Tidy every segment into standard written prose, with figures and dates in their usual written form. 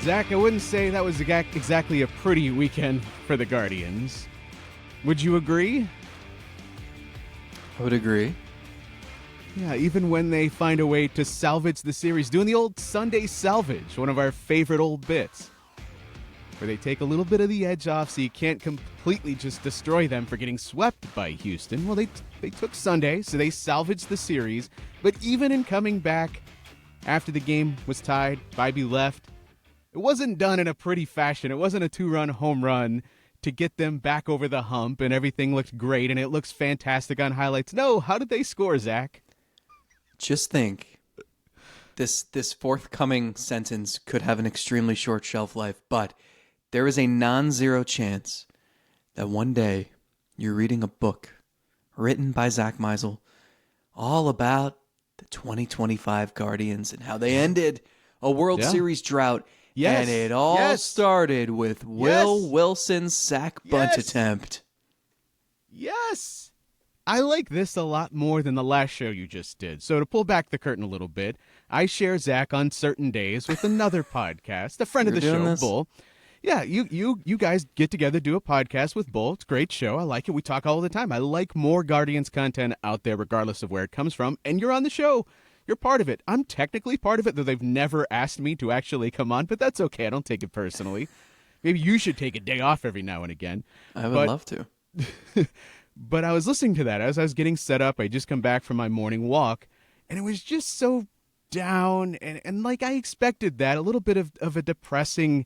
Zach, I wouldn't say that was exactly a pretty weekend for the Guardians. Would you agree? I would agree. Yeah, even when they find a way to salvage the series, doing the old Sunday salvage, one of our favorite old bits, where they take a little bit of the edge off so you can't completely just destroy them for getting swept by Houston. Well, they took Sunday, so they salvaged the series, but even in coming back after the game was tied, Bybee left, it wasn't done in a pretty fashion. It wasn't a 2-run home run to get them back over the hump and everything looked great and it looks fantastic on highlights. No, how did they score, Zach? Just think, this forthcoming sentence could have an extremely short shelf life, but there is a non-zero chance that one day you're reading a book written by Zach Meisel all about the 2025 Guardians and how they ended a World Series drought. Yes. And it all started with Will Wilson's sack bunt attempt. Yes. I like this a lot more than the last show you just did. So to pull back the curtain a little bit, I share Zach on certain days with another podcast, a friend of the show, Bull. Yeah, you guys get together, do a podcast with Bull. It's a great show. I like it. We talk all the time. I like more Guardians content out there, regardless of where it comes from. And you're on the show. You're part of it. I'm technically part of it, though they've never asked me to actually come on, but that's okay. I don't take it personally. Maybe you should take a day off every now and again. I would love to. But I was listening to that as I was getting set up. I just come back from my morning walk, and it was just so down, and like I expected that, a little bit of a depressing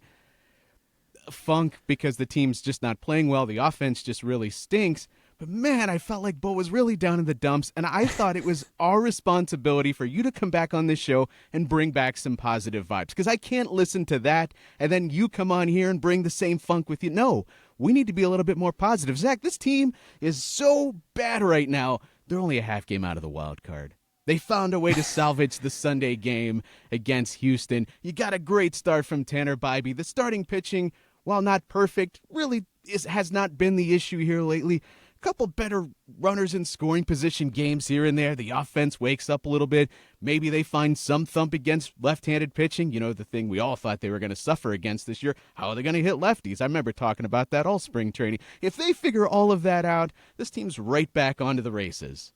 funk because the team's just not playing well. The offense just really stinks. But man, I felt like Bo was really down in the dumps, and I thought it was our responsibility for you to come back on this show and bring back some positive vibes, because I can't listen to that and then you come on here and bring the same funk with you. No, we need to be a little bit more positive. Zach, this team is so bad right now. They're only a half game out of the wild card. They found a way to salvage the Sunday game against Houston. You got a great start from Tanner Bybee. The starting pitching, while not perfect, really has not been the issue here lately. Couple better runners in scoring position games here and there. The offense wakes up a little bit. Maybe they find some thump against left-handed pitching. You know, the thing we all thought they were going to suffer against this year. How are they going to hit lefties? I remember talking about that all spring training. If they figure all of that out, this team's right back onto the races.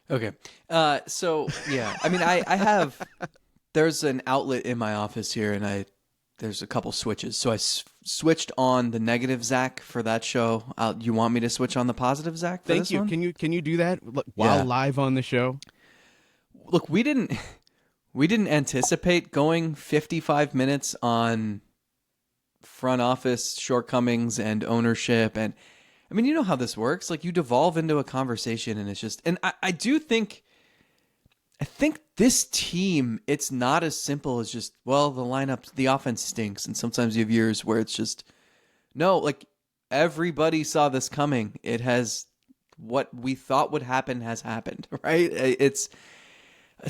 Okay. So, yeah. I mean, I have... There's an outlet in my office here, and there's a couple switches. So I switched on the negative Zach for that show. You want me to switch on the positive Zach for Thank this you. one? Can you do that while live on the show? Look, we didn't anticipate going 55 minutes on front office shortcomings and ownership. And I mean, you know how this works. Like, you devolve into a conversation, and it's just... And I think this team, it's not as simple as just, well, the lineup, the offense stinks. And sometimes you have years where it's just, no, like, everybody saw this coming. It has, what we thought would happen has happened, right? It's,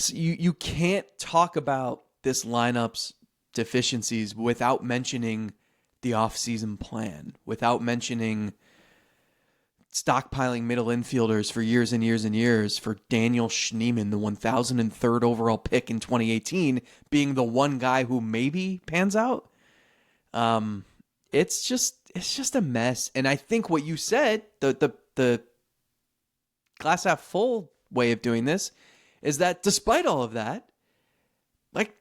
you can't talk about this lineup's deficiencies without mentioning the offseason plan, without mentioning stockpiling middle infielders for years and years and years, for Daniel Schneemann, the 1,003rd overall pick in 2018, being the one guy who maybe pans out. It's just a mess. And I think what you said, the glass half full way of doing this, is that despite all of that, like,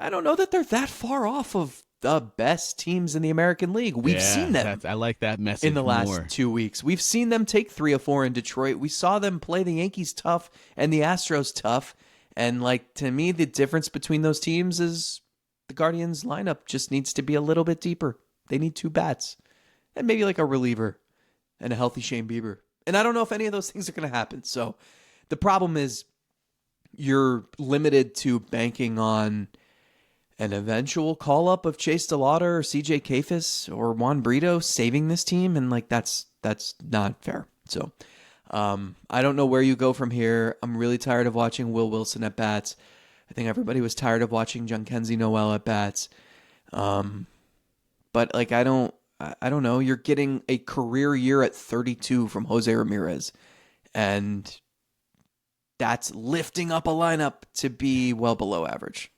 I don't know that they're that far off of the best teams in the American League. We've seen them. I like that message in the last more. 2 weeks. We've seen them take 3 or 4 in Detroit. We saw them play the Yankees tough and the Astros tough. And, like, to me, the difference between those teams is the Guardians lineup just needs to be a little bit deeper. They need 2 bats and maybe like a reliever and a healthy Shane Bieber. And I don't know if any of those things are going to happen. So the problem is you're limited to banking on an eventual call-up of Chase DeLauder or CJ Kafis or Juan Brito saving this team, and like that's not fair. So I don't know where you go from here. I'm really tired of watching Will Wilson at bats. I think everybody was tired of watching Jhonkensy Noel at bats. But like I don't know. You're getting a career year at 32 from Jose Ramirez, and that's lifting up a lineup to be well below average.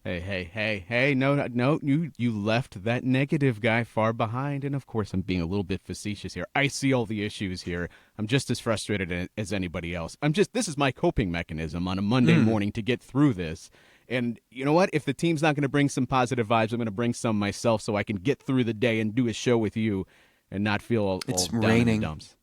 Hey, no, you left that negative guy far behind, and of course I'm being a little bit facetious here. I see all the issues here. I'm just as frustrated as anybody else. This is my coping mechanism on a Monday Mm. morning to get through this. And you know what? If the team's not going to bring some positive vibes, I'm going to bring some myself so I can get through the day and do a show with you and not feel all It's down in the raining. dumps.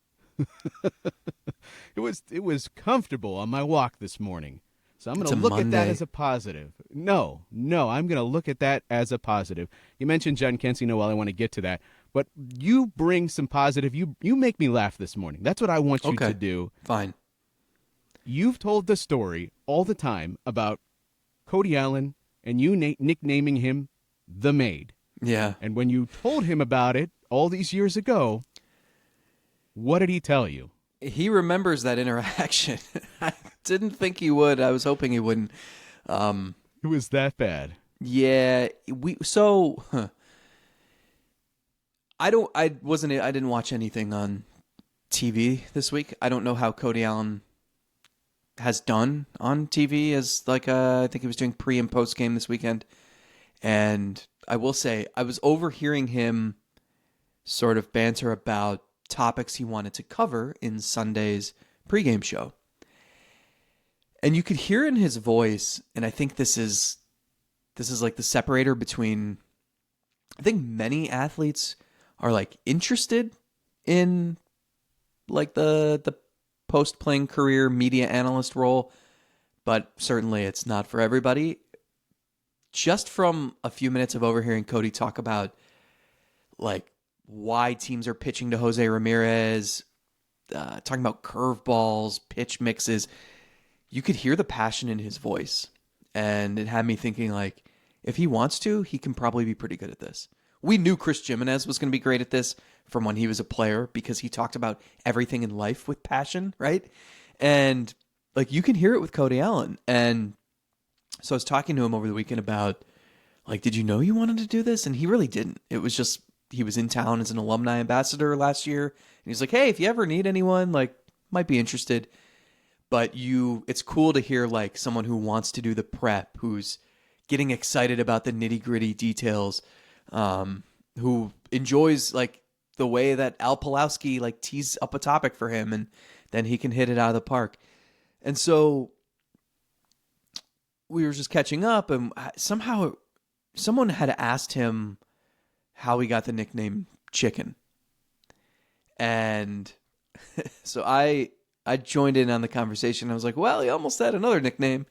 It was comfortable on my walk this morning. So I'm going It's to a look at that Monday. as a positive. No, I'm going to look at that as a positive. You mentioned Jen Kency Noel. I want to get to that. But you bring some positive. You make me laugh this morning. That's what I want you to Okay, do. fine. You've told the story all the time about Cody Allen and you nicknaming him the maid. Yeah. And when you told him about it all these years ago, what did he tell you? He remembers that interaction. I didn't think he would. I was hoping he wouldn't. It was that bad. Yeah, I didn't watch anything on TV this week. I don't know how Cody Allen has done on TV as I think he was doing pre and post game this weekend. And I will say I was overhearing him sort of banter about topics he wanted to cover in Sunday's pregame show. And you could hear in his voice, and I think this is like the separator between, I think many athletes are like interested in like the post playing career media analyst role, but certainly it's not for everybody. Just from a few minutes of overhearing Cody talk about like why teams are pitching to Jose Ramirez, talking about curveballs, pitch mixes, you could hear the passion in his voice. And it had me thinking, like, if he wants to, he can probably be pretty good at this. We knew Chris Jimenez was going to be great at this from when he was a player because he talked about everything in life with passion, right? And, like, you can hear it with Cody Allen. And so I was talking to him over the weekend about, like, did you know you wanted to do this? And he really didn't. It was just, he was in town as an alumni ambassador last year. And he's like, hey, if you ever need anyone, like, might be interested. But it's cool to hear like someone who wants to do the prep, who's getting excited about the nitty gritty details, who enjoys like the way that Al Pulowski like tees up a topic for him and then he can hit it out of the park. And so we were just catching up and somehow someone had asked him how he got the nickname Chicken. And so I joined in on the conversation. I was like, well, he almost had another nickname.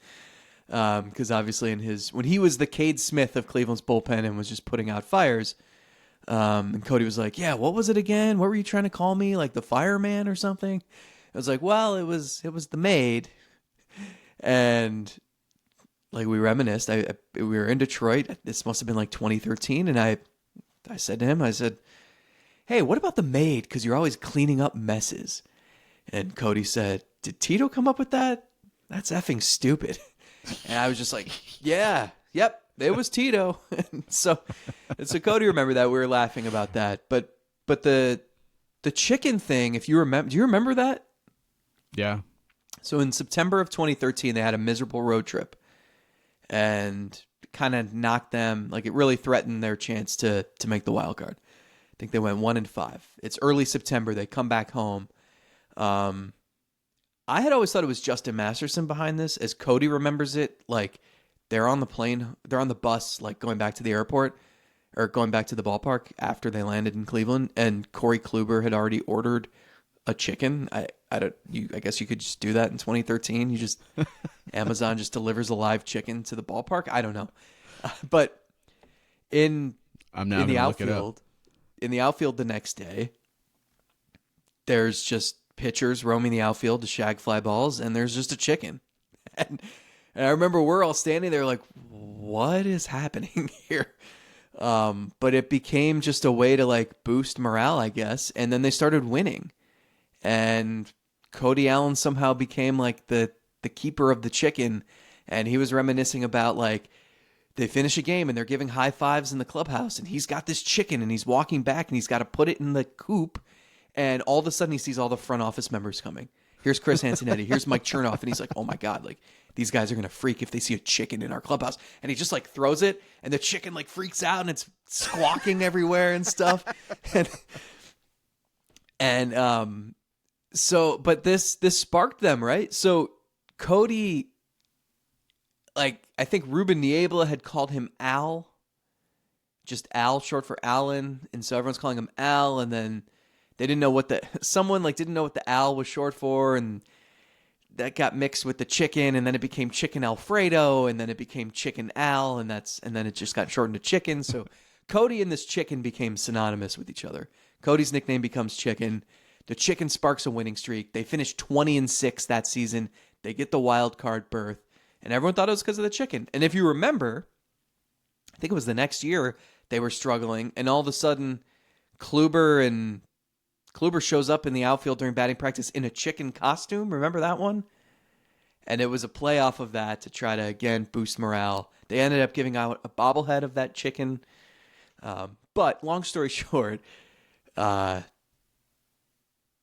Because obviously when he was the Cade Smith of Cleveland's bullpen and was just putting out fires, and Cody was like, yeah, what was it again? What were you trying to call me? Like the fireman or something? I was like, well, it was the maid. And like we reminisced. We were in Detroit. This must have been like 2013. And I said to him, I said, hey, what about the maid? Because you're always cleaning up messes. And Cody said, did Tito come up with that? That's effing stupid. And I was just like, yeah, yep, it was Tito. and so Cody remembered that. We were laughing about that. But the chicken thing, if you remember, do you remember that? Yeah. So in September of 2013, they had a miserable road trip and kind of knocked them, like it really threatened their chance to make the wild card. I think they went 1-5. It's early September. They come back home. I had always thought it was Justin Masterson behind this. As Cody remembers it, like they're on the bus, like going back to the airport or going back to the ballpark after they landed in Cleveland, and Corey Kluber had already ordered a chicken. I guess you could just do that in 2013. You just Amazon just delivers a live chicken to the ballpark. I don't know, but in the outfield, the next day, there's just pitchers roaming the outfield to shag fly balls, and there's just a chicken. And I remember we're all standing there like, what is happening here? But it became just a way to like boost morale, I guess. And then they started winning. And Cody Allen somehow became like the keeper of the chicken. And he was reminiscing about like, they finish a game and they're giving high fives in the clubhouse, and he's got this chicken and he's walking back and he's got to put it in the coop. And all of a sudden he sees all the front office members coming. Here's Chris Antonetti. Here's Mike Chernoff. And he's like, oh my God, like these guys are going to freak if they see a chicken in our clubhouse. And he just like throws it and the chicken like freaks out and it's squawking everywhere and stuff. So, but this sparked them, right? So Cody, like, I think Ruben Niebla had called him Al, just Al, short for Allen. And so everyone's calling him Al. And then they didn't know someone like didn't know what the Al was short for. And that got mixed with the chicken. And then it became Chicken Alfredo. And then it became Chicken Al. And then it just got shortened to Chicken. So Cody and this chicken became synonymous with each other. Cody's nickname becomes Chicken. The chicken sparks a winning streak. They finished 20-6 that season. They get the wild card berth. And everyone thought it was because of the chicken. And if you remember, I think it was the next year they were struggling. And all of a sudden, Kluber shows up in the outfield during batting practice in a chicken costume. Remember that one? And it was a play off of that to try to, again, boost morale. They ended up giving out a bobblehead of that chicken. But long story short,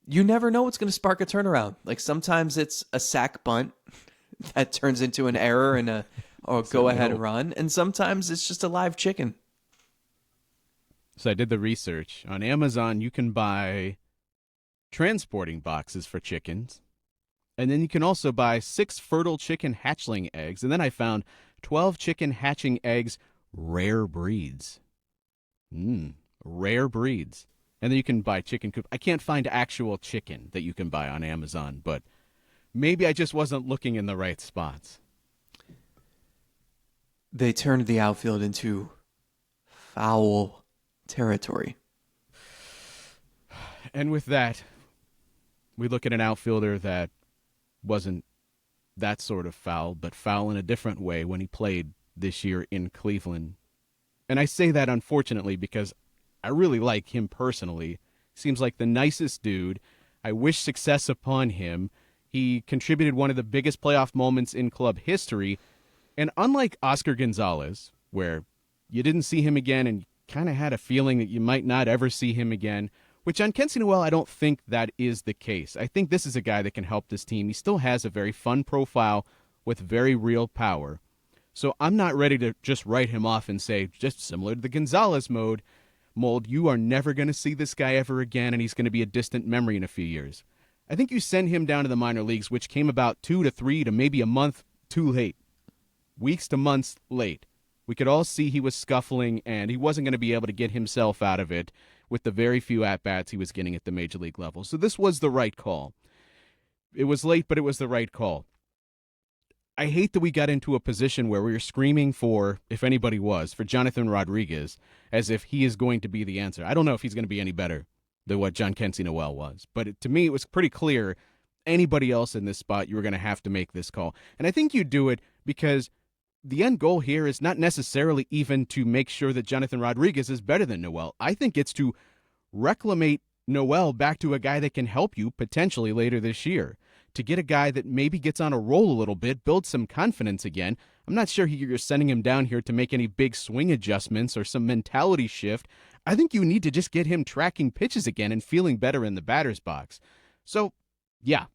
you never know what's going to spark a turnaround. Like sometimes it's a sack bunt that turns into an error and a go-ahead run, and sometimes it's just a live chicken. So I did the research. On Amazon, you can buy transporting boxes for chickens, and then you can also buy 6 fertile chicken hatchling eggs, and then I found 12 chicken hatching eggs, rare breeds. Rare breeds. And then you can buy chicken coop. I can't find actual chicken that you can buy on Amazon, but maybe I just wasn't looking in the right spots. They turned the outfield into foul territory. And with that, we look at an outfielder that wasn't that sort of foul, but foul in a different way when he played this year in Cleveland. And I say that unfortunately because I really like him personally. Seems like the nicest dude. I wish success upon him. He contributed one of the biggest playoff moments in club history. And unlike Oscar Gonzalez, where you didn't see him again and kind of had a feeling that you might not ever see him again, which on Kenzie Noel, I don't think that is the case. I think this is a guy that can help this team. He still has a very fun profile with very real power. So I'm not ready to just write him off and say, just similar to the Gonzalez mold, you are never going to see this guy ever again, and he's going to be a distant memory in a few years. I think you send him down to the minor leagues, which came about 2 to 3 to maybe a month too late. Weeks to months late. We could all see he was scuffling, and he wasn't going to be able to get himself out of it with the very few at-bats he was getting at the major league level. So this was the right call. It was late, but it was the right call. I hate that we got into a position where we were screaming for, if anybody was, for Jonathan Rodriguez, as if he is going to be the answer. I don't know if he's going to be any better than what John Kenzie Noel was. But to me, it was pretty clear anybody else in this spot, you were going to have to make this call. And I think you do it because the end goal here is not necessarily even to make sure that Jonathan Rodriguez is better than Noel. I think it's to reclimate Noel back to a guy that can help you potentially later this year. To get a guy that maybe gets on a roll a little bit, build some confidence again. I'm not sure you're sending him down here to make any big swing adjustments or some mentality shift. I think you need to just get him tracking pitches again and feeling better in the batter's box. So, yeah,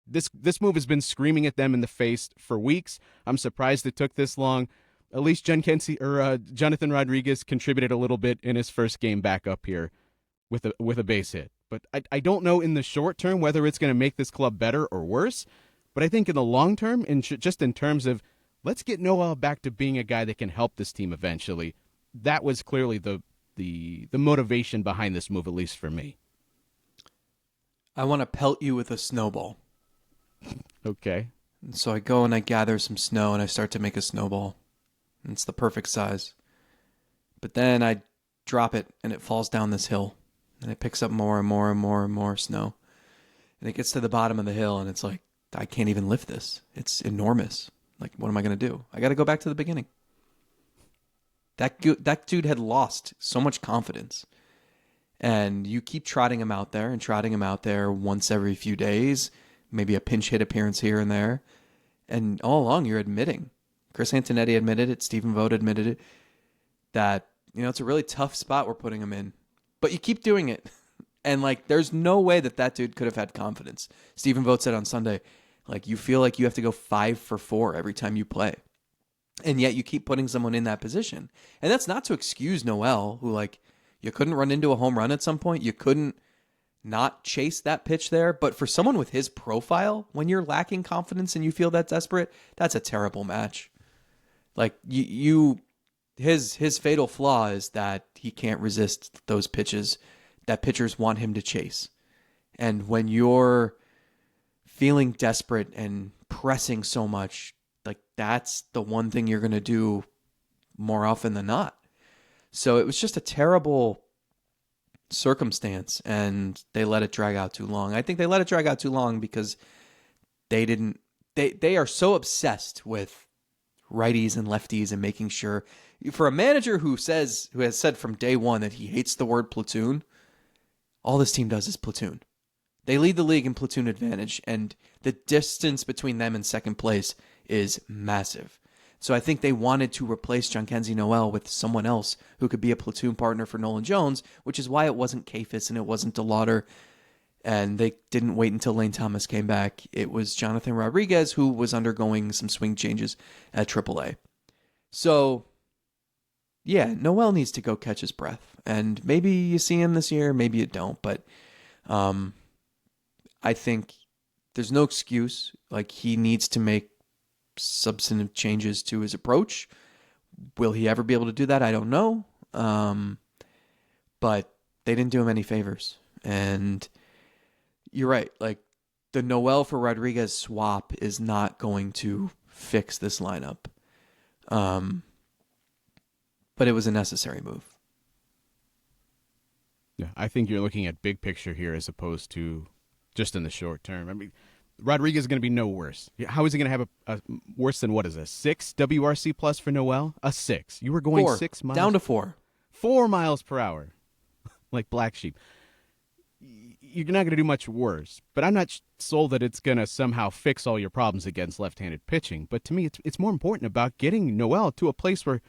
this move has been screaming at them in the face for weeks. I'm surprised it took this long. At least Jonathan Rodriguez contributed a little bit in his first game back up here with a base hit. But I don't know in the short term whether it's going to make this club better or worse. But I think in the long term, just in terms of let's get Noel back to being a guy that can help this team eventually, that was clearly the motivation behind this move, at least for me. I want to pelt you with a snowball. Okay. And so I go and I gather some snow and I start to make a snowball. And it's the perfect size. But then I drop it and it falls down this hill. And it picks up more and more and more and more snow. And it gets to the bottom of the hill and it's like, I can't even lift this. It's enormous. Like, what am I going to do? I got to go back to the beginning. That dude had lost so much confidence. And you keep trotting him out there once every few days, maybe a pinch hit appearance here and there. And all along you're admitting, Chris Antonetti admitted it, Stephen Vogt admitted it, that, it's a really tough spot we're putting him in. But you keep doing it. And like, there's no way that dude could have had confidence. Stephen Vogt said on Sunday, like, you feel like you have to go 5 for 4 every time you play. And yet you keep putting someone in that position. And that's not to excuse Noel, who, like, you couldn't run into a home run at some point. You couldn't not chase that pitch there. But for someone with his profile, when you're lacking confidence and you feel that desperate, that's a terrible match. Like, his fatal flaw is that he can't resist those pitches that pitchers want him to chase. And when you're feeling desperate and pressing so much, like, that's the one thing you're going to do more often than not. So it was just a terrible circumstance, and they let it drag out too long. I think they let it drag out too long because they are so obsessed with righties and lefties and making sure, for a manager who has said from day one that he hates the word platoon, all this team does is platoon. They lead the league in platoon advantage, and the distance between them and second place is massive. So I think they wanted to replace Jhonkensy Noel with someone else who could be a platoon partner for Nolan Jones, which is why it wasn't Kafis and it wasn't DeLauder, and they didn't wait until Lane Thomas came back. It was Jonathan Rodriguez, who was undergoing some swing changes at AAA. So, yeah, Noel needs to go catch his breath, and maybe you see him this year, maybe you don't, but I think there's no excuse. Like, he needs to make substantive changes to his approach. Will he ever be able to do that? I don't know. But they didn't do him any favors. And you're right. Like, the Noel for Rodriguez swap is not going to fix this lineup. But it was a necessary move. Yeah, I think you're looking at big picture here as opposed to just in the short term. I mean, Rodriguez is going to be no worse. How is he going to have a worse than, what is a 6 WRC plus for Noel? A 6. You were going 4. 6 miles. Down to 4. 4 miles per hour. Like black sheep. You're not going to do much worse. But I'm not sold that it's going to somehow fix all your problems against left-handed pitching. But to me, it's more important about getting Noel to a place where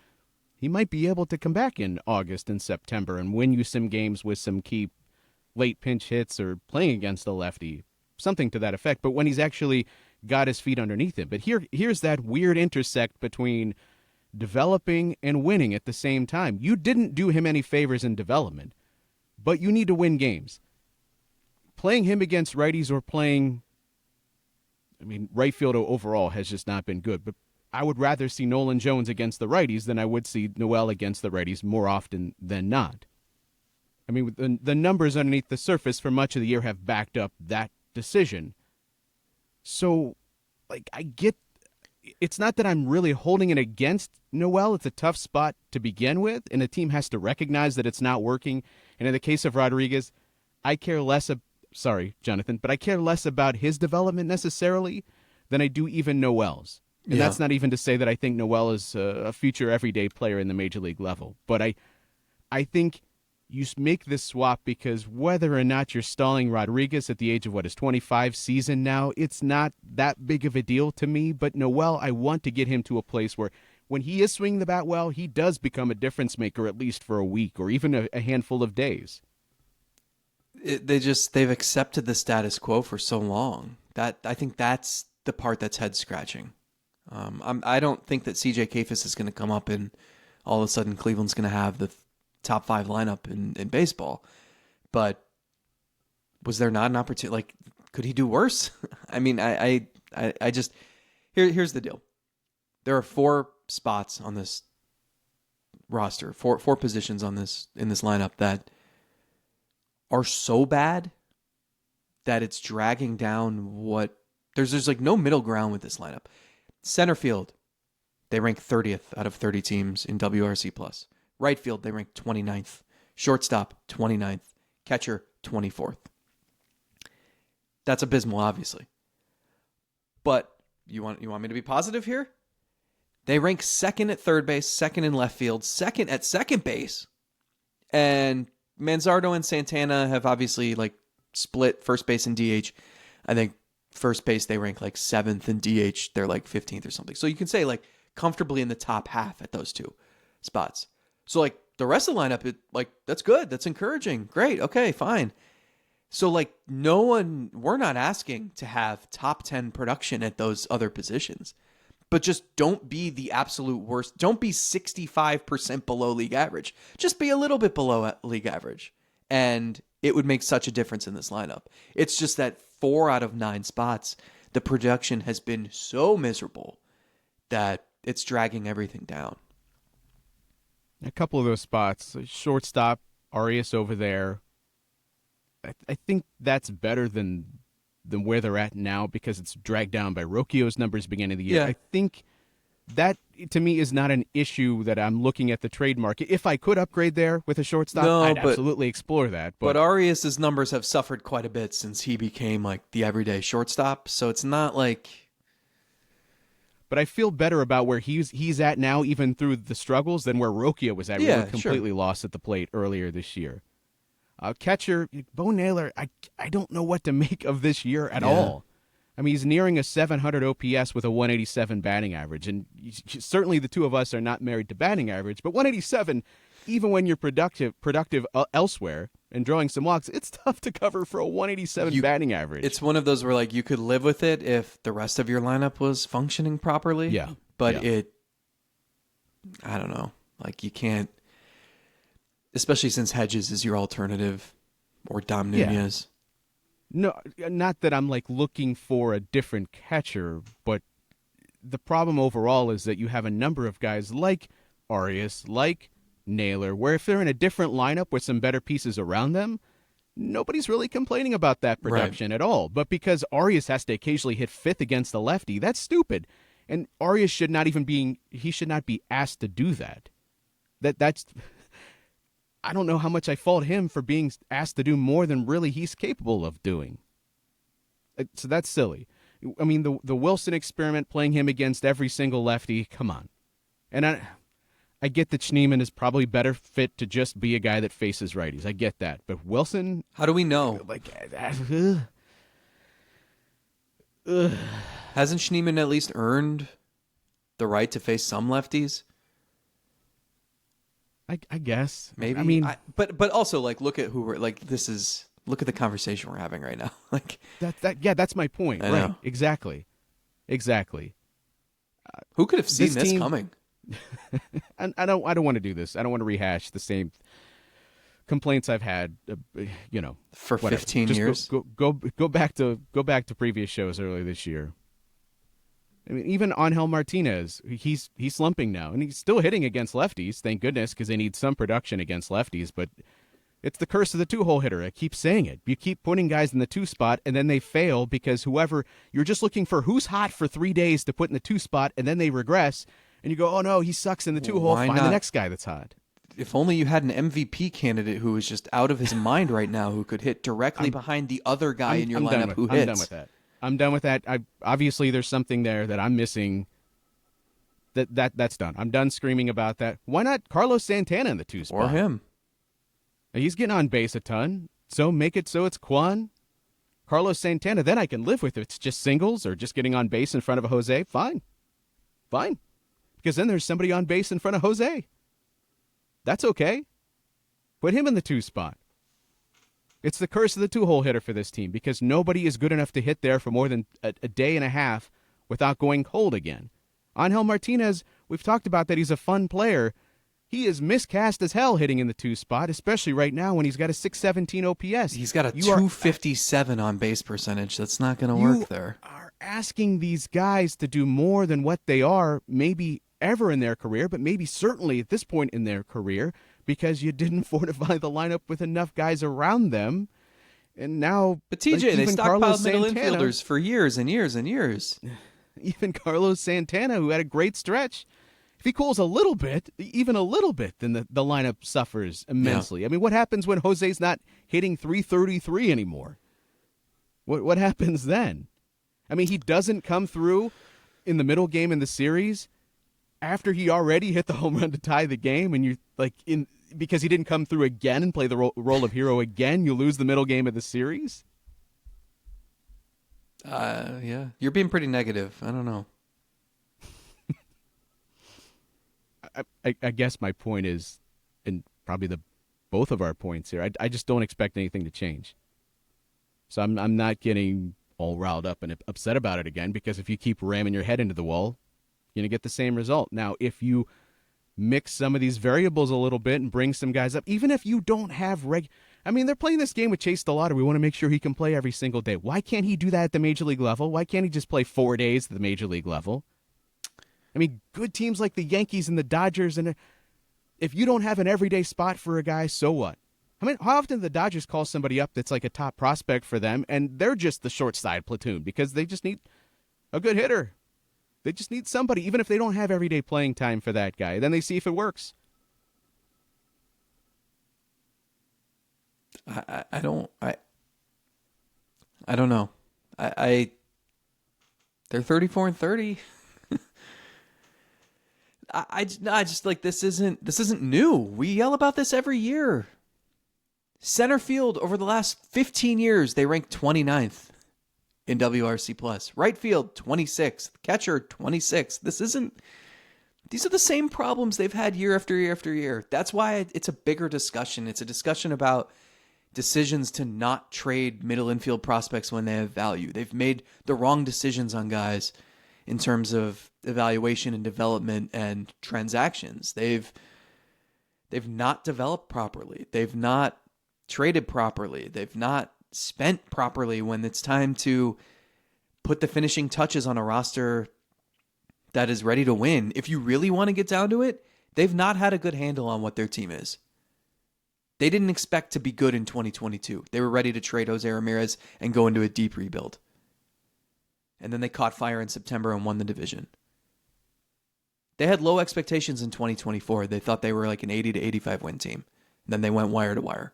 he might be able to come back in August and September and win you some games with some key late pinch hits or playing against the lefty. Something to that effect, but when he's actually got his feet underneath him. But here's that weird intersect between developing and winning at the same time. You didn't do him any favors in development, but you need to win games. Playing him against righties or right field overall has just not been good, but I would rather see Nolan Jones against the righties than I would see Noel against the righties more often than not. I mean, the numbers underneath the surface for much of the year have backed up that decision. So, like, I get, it's not that I'm really holding it against Noel. It's a tough spot to begin with, and the team has to recognize that it's not working. And in the case of Rodriguez, I care less, sorry, Jonathan, but I care less about his development necessarily than I do even Noel's. And that's not even to say that I think Noel is a future everyday player in the major league level. But I think you make this swap because whether or not you're stalling Rodriguez at the age of, is 25 season now, it's not that big of a deal to me. But Noel, I want to get him to a place where when he is swinging the bat well, he does become a difference maker, at least for a week or even a handful of days. They've accepted the status quo for so long that I think that's the part that's head scratching. I don't think that CJ Kafis is going to come up and all of a sudden Cleveland's going to have the top 5 lineup in baseball. But was there not an opportunity? Like, could he do worse? I mean, I just, here's the deal. There are 4 spots on this roster, four positions in this lineup that are so bad that it's dragging down what there's like no middle ground with this lineup. Center field, they rank 30th out of 30 teams in WRC plus. Right field, they rank 29th. Shortstop, 29th. Catcher, 24th. That's abysmal, obviously. But you want me to be positive here? They rank 2nd at third base, 2nd in left field, 2nd at second base. And Manzardo and Santana have obviously like split first base and DH. I think first base they rank like 7th, and DH they're like 15th or something. So you can say like comfortably in the top half at those 2 spots. So like the rest of the lineup, that's good. That's encouraging. Great. Okay, fine. So, like, we're not asking to have top 10 production at those other positions, but just don't be the absolute worst. Don't be 65% below league average. Just be a little bit below league average. And it would make such a difference in this lineup. It's just that 4 out of 9 spots, the production has been so miserable that it's dragging everything down. A couple of those spots, shortstop, Arias over there. I think that's better than where they're at now because it's dragged down by Rocchio's numbers beginning of the year. Yeah. I think that, to me, is not an issue that I'm looking at the trade market. If I could upgrade there with a shortstop, I'd absolutely explore that. But Arias' numbers have suffered quite a bit since he became like the everyday shortstop, so it's not like... But I feel better about where he's at now, even through the struggles, than where Rocchio was at. We were completely lost at the plate earlier this year. Catcher, Bo Naylor, I don't know what to make of this year at all. I mean, he's nearing a 700 OPS with a 187 batting average. And certainly the two of us are not married to batting average, but 187, even when you're productive elsewhere and drawing some walks, it's tough to cover for a 187 batting average. It's one of those where, like, you could live with it if the rest of your lineup was functioning properly. Yeah. But I don't know. Like, you can't... Especially since Hedges is your alternative, or Dom Nunez. No, not that I'm like looking for a different catcher, but the problem overall is that you have a number of guys like Arias, like Naylor, where if they're in a different lineup with some better pieces around them, nobody's really complaining about that production at all. But because Arias has to occasionally hit fifth against the lefty, that's stupid. And Arias should not be asked to do that. That's I don't know how much I fault him for being asked to do more than really he's capable of doing. So that's silly. I mean, the Wilson experiment, playing him against every single lefty, come on. And I get that Schneemann is probably better fit to just be a guy that faces righties. I get that. But Wilson... How do we know? Hasn't Schneemann at least earned the right to face some lefties? I guess. Maybe. I mean, but also, like, look at who we're like. Look at the conversation we're having right now. Like that's my point. Right? Know. Exactly. Who could have seen this coming? And I don't want to do this. I don't want to rehash the same complaints I've had. For whatever. 15 Just years. Go back to previous shows earlier this year. I mean, even Angel Martinez, he's slumping now, and he's still hitting against lefties, thank goodness, because they need some production against lefties, but it's the curse of the two-hole hitter. I keep saying it. You keep putting guys in the 2 spot, and then they fail because you're just looking for who's hot for 3 days to put in the 2 spot, and then they regress, and you go, oh no, he sucks in the 2-hole, find the next guy that's hot. If only you had an MVP candidate who was just out of his mind right now, who could hit directly behind the other guy in your lineup who hits. I'm done with that. Obviously, there's something there that I'm missing. That's done. I'm done screaming about that. Why not Carlos Santana in the 2 spot? Or him. He's getting on base a ton, so make it so it's Kwan. Carlos Santana, then I can live with it. It's just singles or just getting on base in front of a Jose. Fine. Because then there's somebody on base in front of Jose. That's okay. Put him in the 2 spot. It's the curse of the 2-hole hitter for this team because nobody is good enough to hit there for more than a day and a half without going cold again. Angel Martinez, we've talked about that he's a fun player. He is miscast as hell hitting in the 2 spot, especially right now when he's got a 617 OPS. He's got a 257 on base percentage. That's not going to work there. You are asking these guys to do more than what they are, maybe ever in their career, but maybe certainly at this point in their career, because you didn't fortify the lineup with enough guys around them. And now... But TJ, they stockpiled middle infielders for years and years and years. Even Carlos Santana, who had a great stretch, if he cools a little bit, even a little bit, then the lineup suffers immensely. Yeah. I mean, what happens when Jose's not hitting 333 anymore? What happens then? I mean, he doesn't come through in the middle game in the series after he already hit the home run to tie the game, and you're like, because he didn't come through again and play the role of hero again, you lose the middle game of the series? Yeah. You're being pretty negative. I don't know. I guess my point is, and probably both of our points here, I just don't expect anything to change. So I'm not getting all riled up and upset about it again, because if you keep ramming your head into the wall, you're going to get the same result. Now, if you mix some of these variables a little bit and bring some guys up, even if you don't have I mean, they're playing this game with Chase DeLauder. We want to make sure he can play every single day. Why can't he do that at the major league level? Why can't he just play 4 days at the major league level? I mean, good teams like the Yankees and the Dodgers, and if you don't have an everyday spot for a guy, so what? I mean, how often do the Dodgers call somebody up that's like a top prospect for them, and they're just the short side platoon because they just need a good hitter. They just need somebody, even if they don't have everyday playing time for that guy. Then they see if it works. I don't know. They're 34-30. I just like, this isn't new. We yell about this every year. Center field over the last 15 years, they ranked 29th in WRC plus. Right field, 26th. Catcher, 26th. These are the same problems they've had year after year after year. That's why it's a bigger discussion. It's a discussion about decisions to not trade middle infield prospects when they have value. They've made the wrong decisions on guys in terms of evaluation and development and transactions. They've not developed properly. They've not traded properly. They've not spent properly when it's time to put the finishing touches on a roster that is ready to win. If you really want to get down to it, they've not had a good handle on what their team is. They didn't expect to be good in 2022. They were ready to trade Jose Ramirez and go into a deep rebuild. And then they caught fire in September and won the division. They had low expectations in 2024. They thought they were like an 80 to 85 win team. And then they went wire to wire.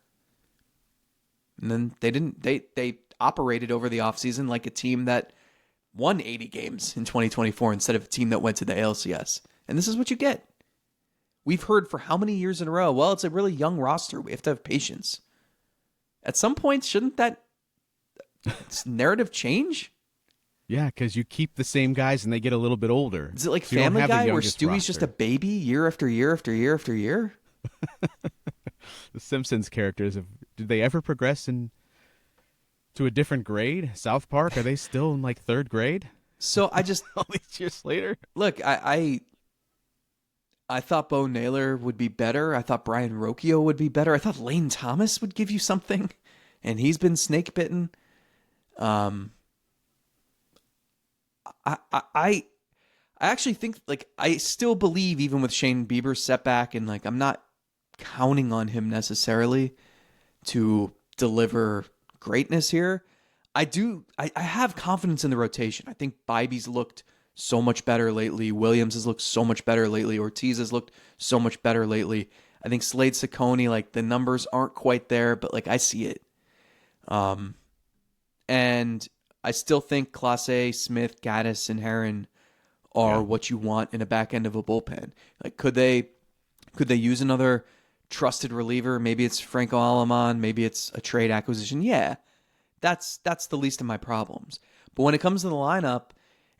And then they didn't. They operated over the offseason like a team that won 80 games in 2024 instead of a team that went to the ALCS. And this is what you get. We've heard for how many years in a row, well, it's a really young roster. We have to have patience. At some point, shouldn't that narrative change? Yeah, because you keep the same guys and they get a little bit older. Is it like So Family Guy where youngest Stewie's roster. just a baby year after year after year after year? The Simpsons characters, did they ever progress to a different grade? South Park, are they still in like third grade? So I just All these years later? look. I thought Bo Naylor would be better. I thought Brian Rocchio would be better. I thought Lane Thomas would give you something, and he's been snake bitten. I actually think, like, I still believe, even with Shane Bieber's setback, and like, I'm not counting on him necessarily to deliver greatness here. I have confidence in the rotation. I think Bibby's looked so much better lately. Williams has looked so much better lately. Ortiz has looked so much better lately. I think Slade Ciccone, like, the numbers aren't quite there, but like, I see it. And I still think Clase, Smith, Gaddis, and Herron are what you want in a back end of a bullpen. Like, could they use another trusted reliever? Maybe it's Franco Alamán. Maybe it's a trade acquisition. Yeah, that's the least of my problems. But when it comes to the lineup,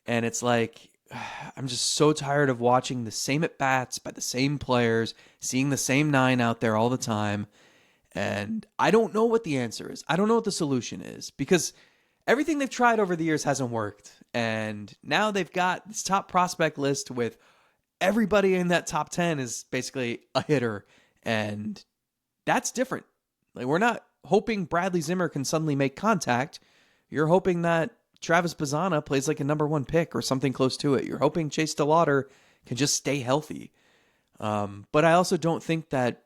and it's like, I'm just so tired of watching the same at-bats by the same players, seeing the same 9 out there all the time. And I don't know what the answer is. I don't know what the solution is, because everything they've tried over the years hasn't worked. And now they've got this top prospect list with everybody in that top 10 is basically a hitter. And that's different. Like, we're not hoping Bradley Zimmer can suddenly make contact. You're hoping that Travis Bazzana plays like a number 1 pick or something close to it. You're hoping Chase DeLauder can just stay healthy. But I also don't think that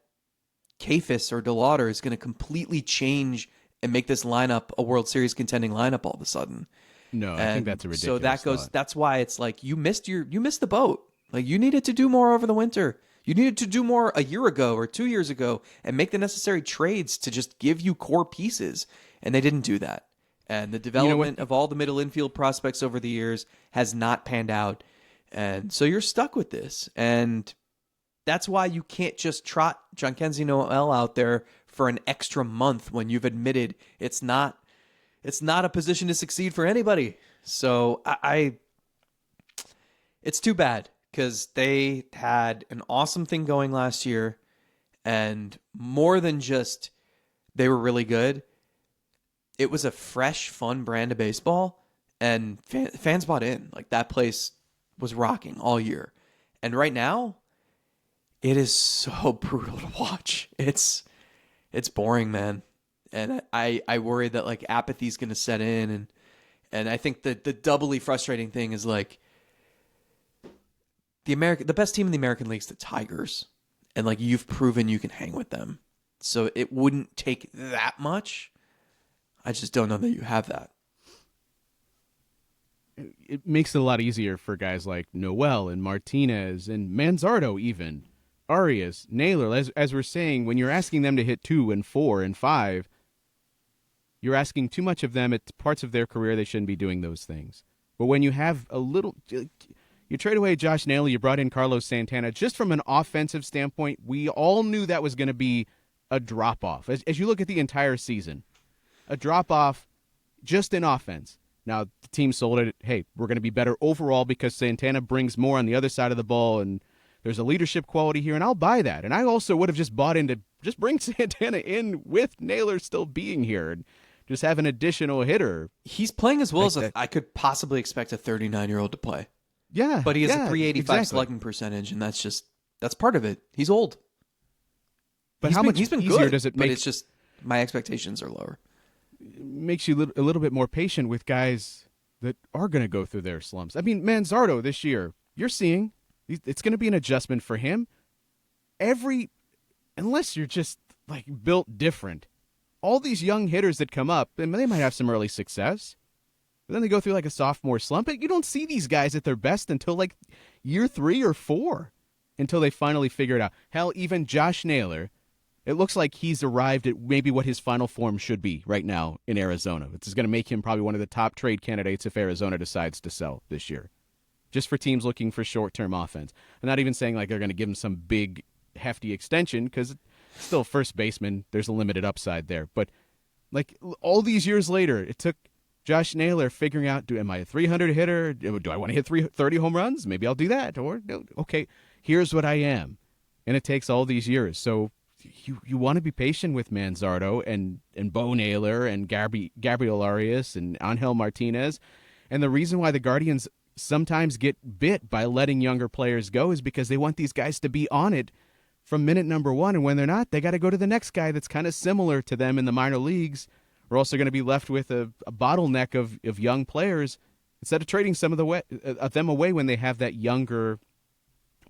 Kafis or DeLauder is going to completely change and make this lineup a World Series contending lineup all of a sudden. No, I think that's a ridiculous So that goes. thought. That's why it's like you missed the boat. Like, you needed to do more over the winter. You needed to do more a year ago or 2 years ago and make the necessary trades to just give you core pieces. And they didn't do that. And the development of all the middle infield prospects over the years has not panned out. And so you're stuck with this. And that's why you can't just trot Jhonkensy Noel out there for an extra month when you've admitted it's not a position to succeed for anybody. So it's too bad, because they had an awesome thing going last year, and more than just they were really good, it was a fresh, fun brand of baseball, and fans bought in. Like, that place was rocking all year. And right now, it is so brutal to watch. It's boring, man. And I worry that like apathy's going to set in, and I think that the doubly frustrating thing is like the best team in the American League is the Tigers, and like you've proven you can hang with them. So it wouldn't take that much. I just don't know that you have that. It makes it a lot easier for guys like Noel and Martinez and Manzardo, even Arias, Naylor. As we're saying, when you're asking them to hit 2 and 4 and 5, you're asking too much of them at parts of their career they shouldn't be doing those things. But when you have a little, you trade away Josh Naylor, you brought in Carlos Santana. Just from an offensive standpoint, we all knew that was going to be a drop-off. As you look at the entire season, a drop-off just in offense. Now, the team sold it. Hey, we're going to be better overall because Santana brings more on the other side of the ball, and there's a leadership quality here, and I'll buy that. And I also would have just bought into just bring Santana in with Naylor still being here and just have an additional hitter. He's playing as well as I could possibly expect a 39-year-old to play. Yeah. But he has a 385 exactly. slugging percentage, and that's part of it. He's old. But how much he's been easier good, does it make? But it's just my expectations are lower. It makes you a little bit more patient with guys that are going to go through their slumps. I mean, Manzardo this year, you're seeing it's going to be an adjustment for him. Unless you're just like built different, all these young hitters that come up, and they might have some early success, but then they go through like a sophomore slump. You don't see these guys at their best until like year 3 or 4, until they finally figure it out. Hell, even Josh Naylor, it looks like he's arrived at maybe what his final form should be right now in Arizona. It's going to make him probably one of the top trade candidates if Arizona decides to sell this year, just for teams looking for short-term offense. I'm not even saying like they're going to give him some big, hefty extension because still first baseman, there's a limited upside there. But like all these years later, it took Josh Naylor figuring out, am I a 300 hitter? Do I want to hit 30 home runs? Maybe I'll do that. Or, no, okay, here's what I am. And it takes all these years. So you want to be patient with Manzardo and Bo Naylor and Gabriel Arias and Angel Martinez. And the reason why the Guardians sometimes get bit by letting younger players go is because they want these guys to be on it from minute number 1. And when they're not, they got to go to the next guy that's kind of similar to them in the minor leagues. We're also going to be left with a bottleneck of young players instead of trading some of them away when they have that younger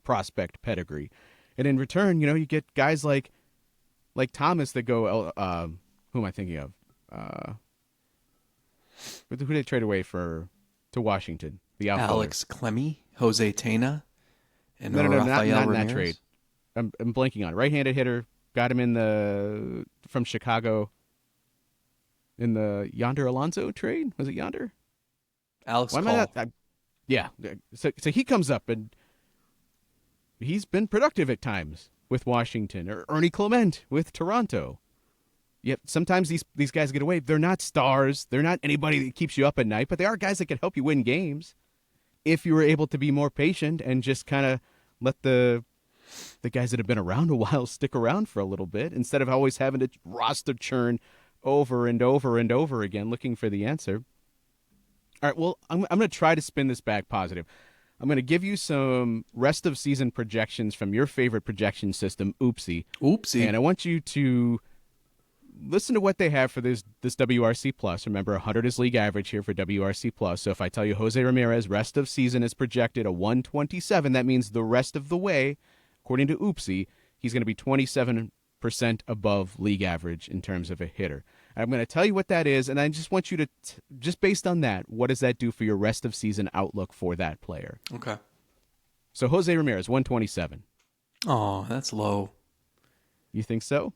prospect pedigree. And in return, you get guys like Thomas that go, who am I thinking of? Who did they trade away to Washington? The outfielder. Alex Clemmie, Jose Tena, and no, Rafael not in Ramirez. that trade. I'm blanking on right-handed hitter. Got him from Chicago in the Yonder Alonso trade. Was it Yonder? Alex Why Cole. am I not? Yeah. So he comes up and he's been productive at times with Washington, or Ernie Clement with Toronto. Yet sometimes these guys get away. They're not stars. They're not anybody that keeps you up at night, but they are guys that can help you win games if you were able to be more patient and just kind of let the guys that have been around a while stick around for a little bit instead of always having to roster churn over and over and over again looking for the answer. All right, well, I'm going to try to spin this back positive. I'm going to give you some rest of season projections from your favorite projection system, Oopsie. And I want you to listen to what they have for this WRC Plus. Remember, 100 is league average here for WRC Plus. So if I tell you Jose Ramirez rest of season is projected a 127, that means the rest of the way, according to Oopsie, he's going to be 27% above league average in terms of a hitter. I'm going to tell you what that is, and I just want you to, just based on that, what does that do for your rest of season outlook for that player? Okay. So Jose Ramirez, 127. Oh, that's low. You think so?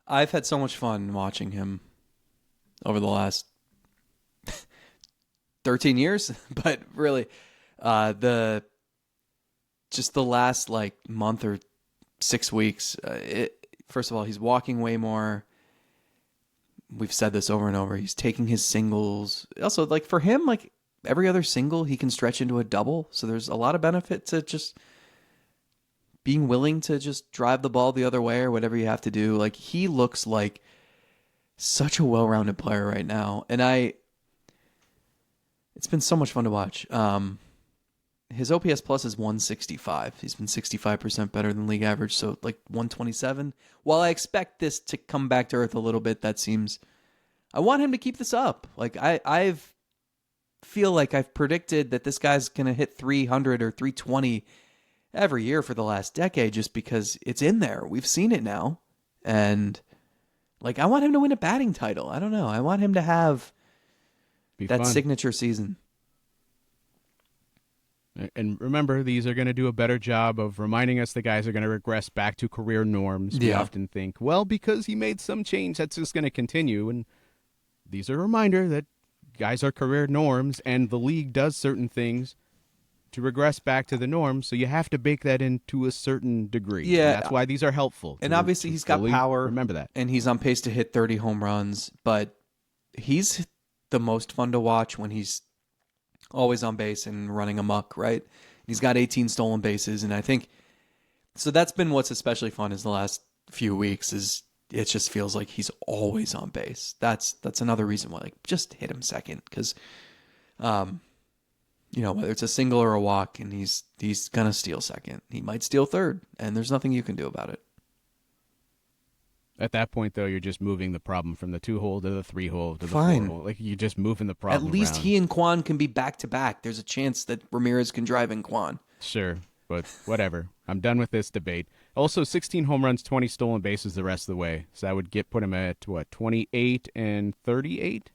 I've had so much fun watching him over the last 13 years, but really, the last month or 6 weeks. First of all, he's walking way more. We've said this over and over. He's taking his singles. Also, for him, every other single, he can stretch into a double. So there's a lot of benefit to just being willing to just drive the ball the other way or whatever you have to do. He looks like such a well-rounded player right now, and it's been so much fun to watch. His OPS plus is 165. He's been 65% better than league average, so like 127. While I expect this to come back to earth a little bit, I want him to keep this up. Like I've feel like I've predicted that this guy's going to hit 300 or 320 every year for the last decade just because it's in there. We've seen it now. And like I want him to win a batting title. I don't know. I want him to have that signature season. And remember, these are going to do a better job of reminding us the guys are going to regress back to career norms. We often think, well, because he made some change, that's just going to continue. And these are a reminder that guys are career norms, and the league does certain things to regress back to the norm. So you have to bake that into a certain degree. Yeah. And that's why these are helpful. And obviously he's got power. Remember that. And he's on pace to hit 30 home runs. But he's the most fun to watch when he's always on base and running amok, right? He's got 18 stolen bases, and I think so. That's been what's especially fun is the last few weeks. Is it just feels like he's always on base. That's another reason why, like, just hit him second because, whether it's a single or a walk, and he's gonna steal second. He might steal third, and there's nothing you can do about it. At that point, though, you're just moving the problem from the 2-hole to the 3-hole to the Fine. 4-hole. Like, you're just moving the problem At least around. he and Kwan can be back-to-back. There's a chance that Ramirez can drive in Kwan. Sure, but whatever. I'm done with this debate. Also, 16 home runs, 20 stolen bases the rest of the way. So that would put him at, 28 and 38?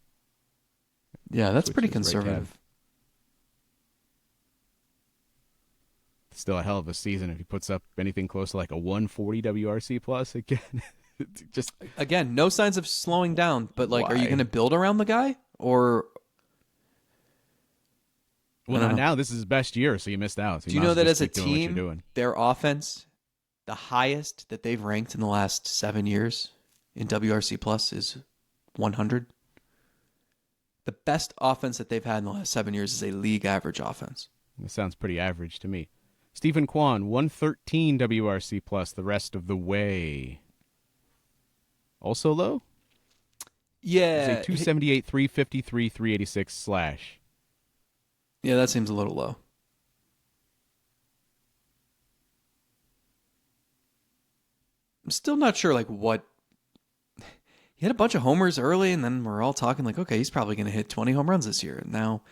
Yeah, that's pretty conservative. Right, still a hell of a season if he puts up anything close to like a 140 WRC plus again. Just again, no signs of slowing down, but like, why? Are you going to build around the guy or? Well, now this is his best year, so you missed out. So do you know that as a team, their offense, the highest that they've ranked in the last 7 years in WRC plus is 100. The best offense that they've had in the last 7 years is a league average offense. That sounds pretty average to me. Stephen Kwan, 113 WRC plus the rest of the way. Also low? Yeah. 278, 353, 386 slash. Yeah, that seems a little low. I'm still not sure like what. He had a bunch of homers early, and then we're all talking like, okay, he's probably going to hit 20 home runs this year. And now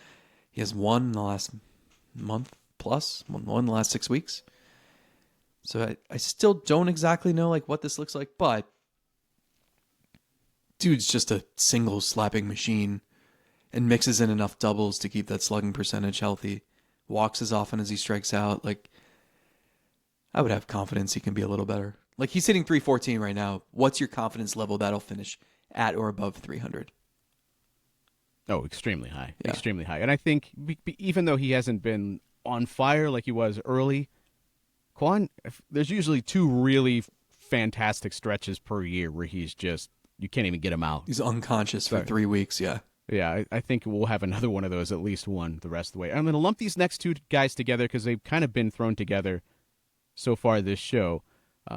he has one in the last month plus, one in the last 6 weeks. So I still don't exactly know like what this looks like, but dude's just a single slapping machine and mixes in enough doubles to keep that slugging percentage healthy. Walks as often as he strikes out. Like, I would have confidence he can be a little better. Like, he's hitting 314 right now. What's your confidence level that'll finish at or above 300? Oh, extremely high. Yeah. Extremely high. And I think even though he hasn't been on fire like he was early, Kwan, there's usually 2 really fantastic stretches per year where he's just, you can't even get him out. He's unconscious for 3 weeks, yeah. Yeah, I think we'll have another one of those, at least one, the rest of the way. I'm going to lump these next 2 guys together because they've kind of been thrown together so far this show.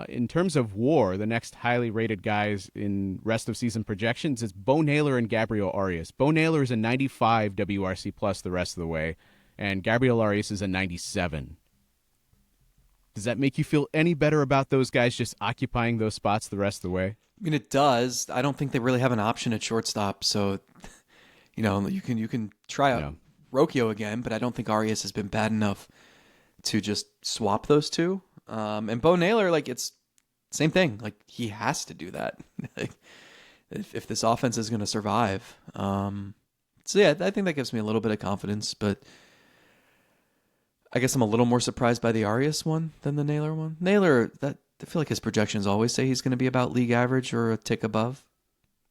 In terms of WAR, the next highly rated guys in rest of season projections is Bo Naylor and Gabriel Arias. Bo Naylor is a 95 WRC plus the rest of the way, and Gabriel Arias is a 97. Does that make you feel any better about those guys just occupying those spots the rest of the way? I mean, it does. I don't think they really have an option at shortstop, so you can try out Rocchio again, but I don't think Arias has been bad enough to just swap those two. And Bo Naylor, like, it's same thing. Like, he has to do that if this offense is going to survive. So yeah, I think that gives me a little bit of confidence, but I guess I'm a little more surprised by the Arias one than the Naylor one. Naylor, I feel like his projections always say he's going to be about league average or a tick above.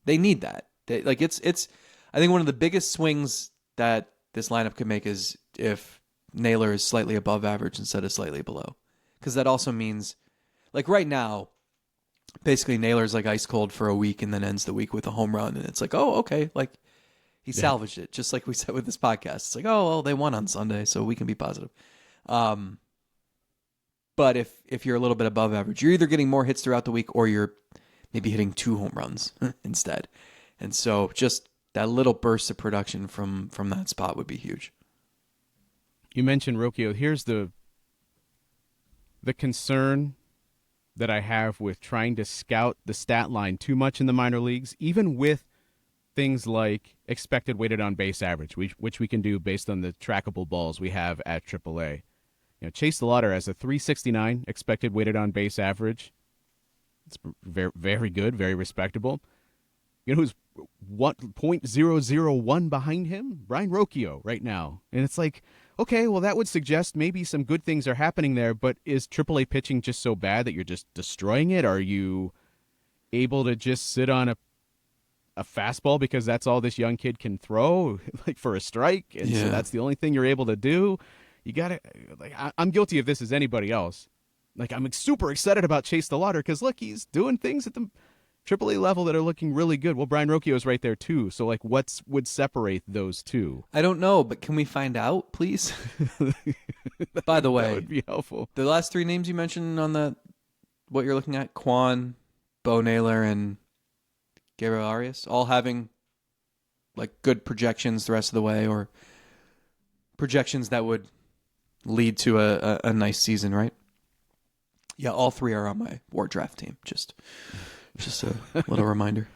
They need that. It's. I think one of the biggest swings that this lineup could make is if Naylor is slightly above average instead of slightly below, because that also means, like right now, basically Naylor's like ice cold for a week and then ends the week with a home run, and it's like, oh, okay, like he salvaged it, just like we said with this podcast. It's like, oh, well, they won on Sunday, so we can be positive. But if you're a little bit above average, you're either getting more hits throughout the week or you're maybe hitting 2 home runs instead. And so just that little burst of production from that spot would be huge. You mentioned Rocchio. Here's the concern that I have with trying to scout the stat line too much in the minor leagues, even with things like expected weighted on base average, which we can do based on the trackable balls we have at AAA. Chase the Lauder has a 369 expected weighted on base average. It's very, very good, very respectable. You know who's 0.001 behind him? Brian Rocchio right now. And it's like, okay, well, that would suggest maybe some good things are happening there, but is AAA pitching just so bad that you're just destroying it? Are you able to just sit on a fastball because that's all this young kid can throw, like for a strike? And so that's the only thing you're able to do? You got to, like, I'm guilty of this as anybody else. Like, I'm super excited about Chase the Lauder because, look, he's doing things at the AAA level that are looking really good. Well, Brian Rocchio is right there, too. So, like, what would separate those two? I don't know, but can we find out, please? By the way, that would be helpful. The last three names you mentioned on what you're looking at, Quan, Bo Naylor, and Gabriel Arias, all having like good projections the rest of the way, or projections that would lead to a nice season, right? Yeah, all three are on my war draft team. Just a little reminder.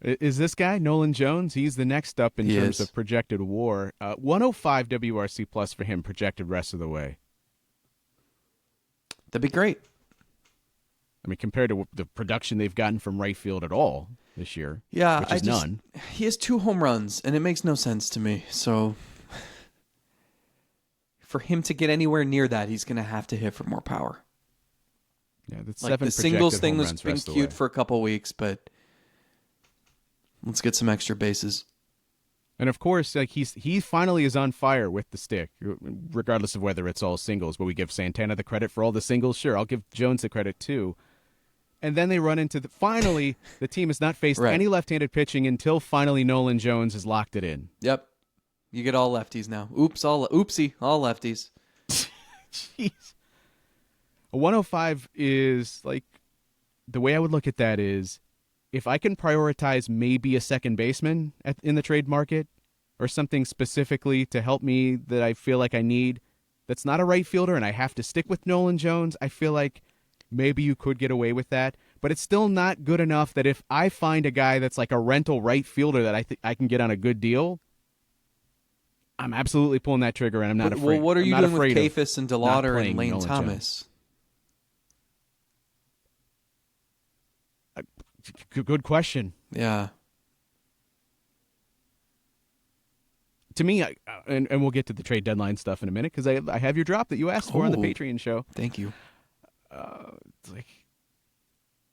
Is this guy, Nolan Jones? He's the next up in terms of projected WAR. 105 WRC plus for him projected rest of the way. That'd be great. I mean, compared to the production they've gotten from right field at all this year, which is none. He has 2 home runs, and it makes no sense to me. So for him to get anywhere near that, he's going to have to hit for more power. Yeah, that's like 7 the singles thing was been cute for a couple weeks, but let's get some extra bases. And of course, like he finally is on fire with the stick, regardless of whether it's all singles. But we give Santana the credit for all the singles. Sure, I'll give Jones the credit too. And then they run into finally the team has not faced any left-handed pitching until finally Nolan Jones has locked it in. Yep, you get all lefties now. Oopsie, all lefties. Jeez. A 105 is like, the way I would look at that is, if I can prioritize maybe a second baseman in the trade market or something specifically to help me that I feel like I need, that's not a right fielder and I have to stick with Nolan Jones, I feel like maybe you could get away with that. But it's still not good enough that if I find a guy that's like a rental right fielder that I can get on a good deal, I'm absolutely pulling that trigger and I'm not afraid. Well, what are you doing with Kafis and DeLauder and Lane Nolan Thomas? Jones. Good question. Yeah. To me, and we'll get to the trade deadline stuff in a minute because I have your drop that you asked for on the Patreon show. Thank you. It's like,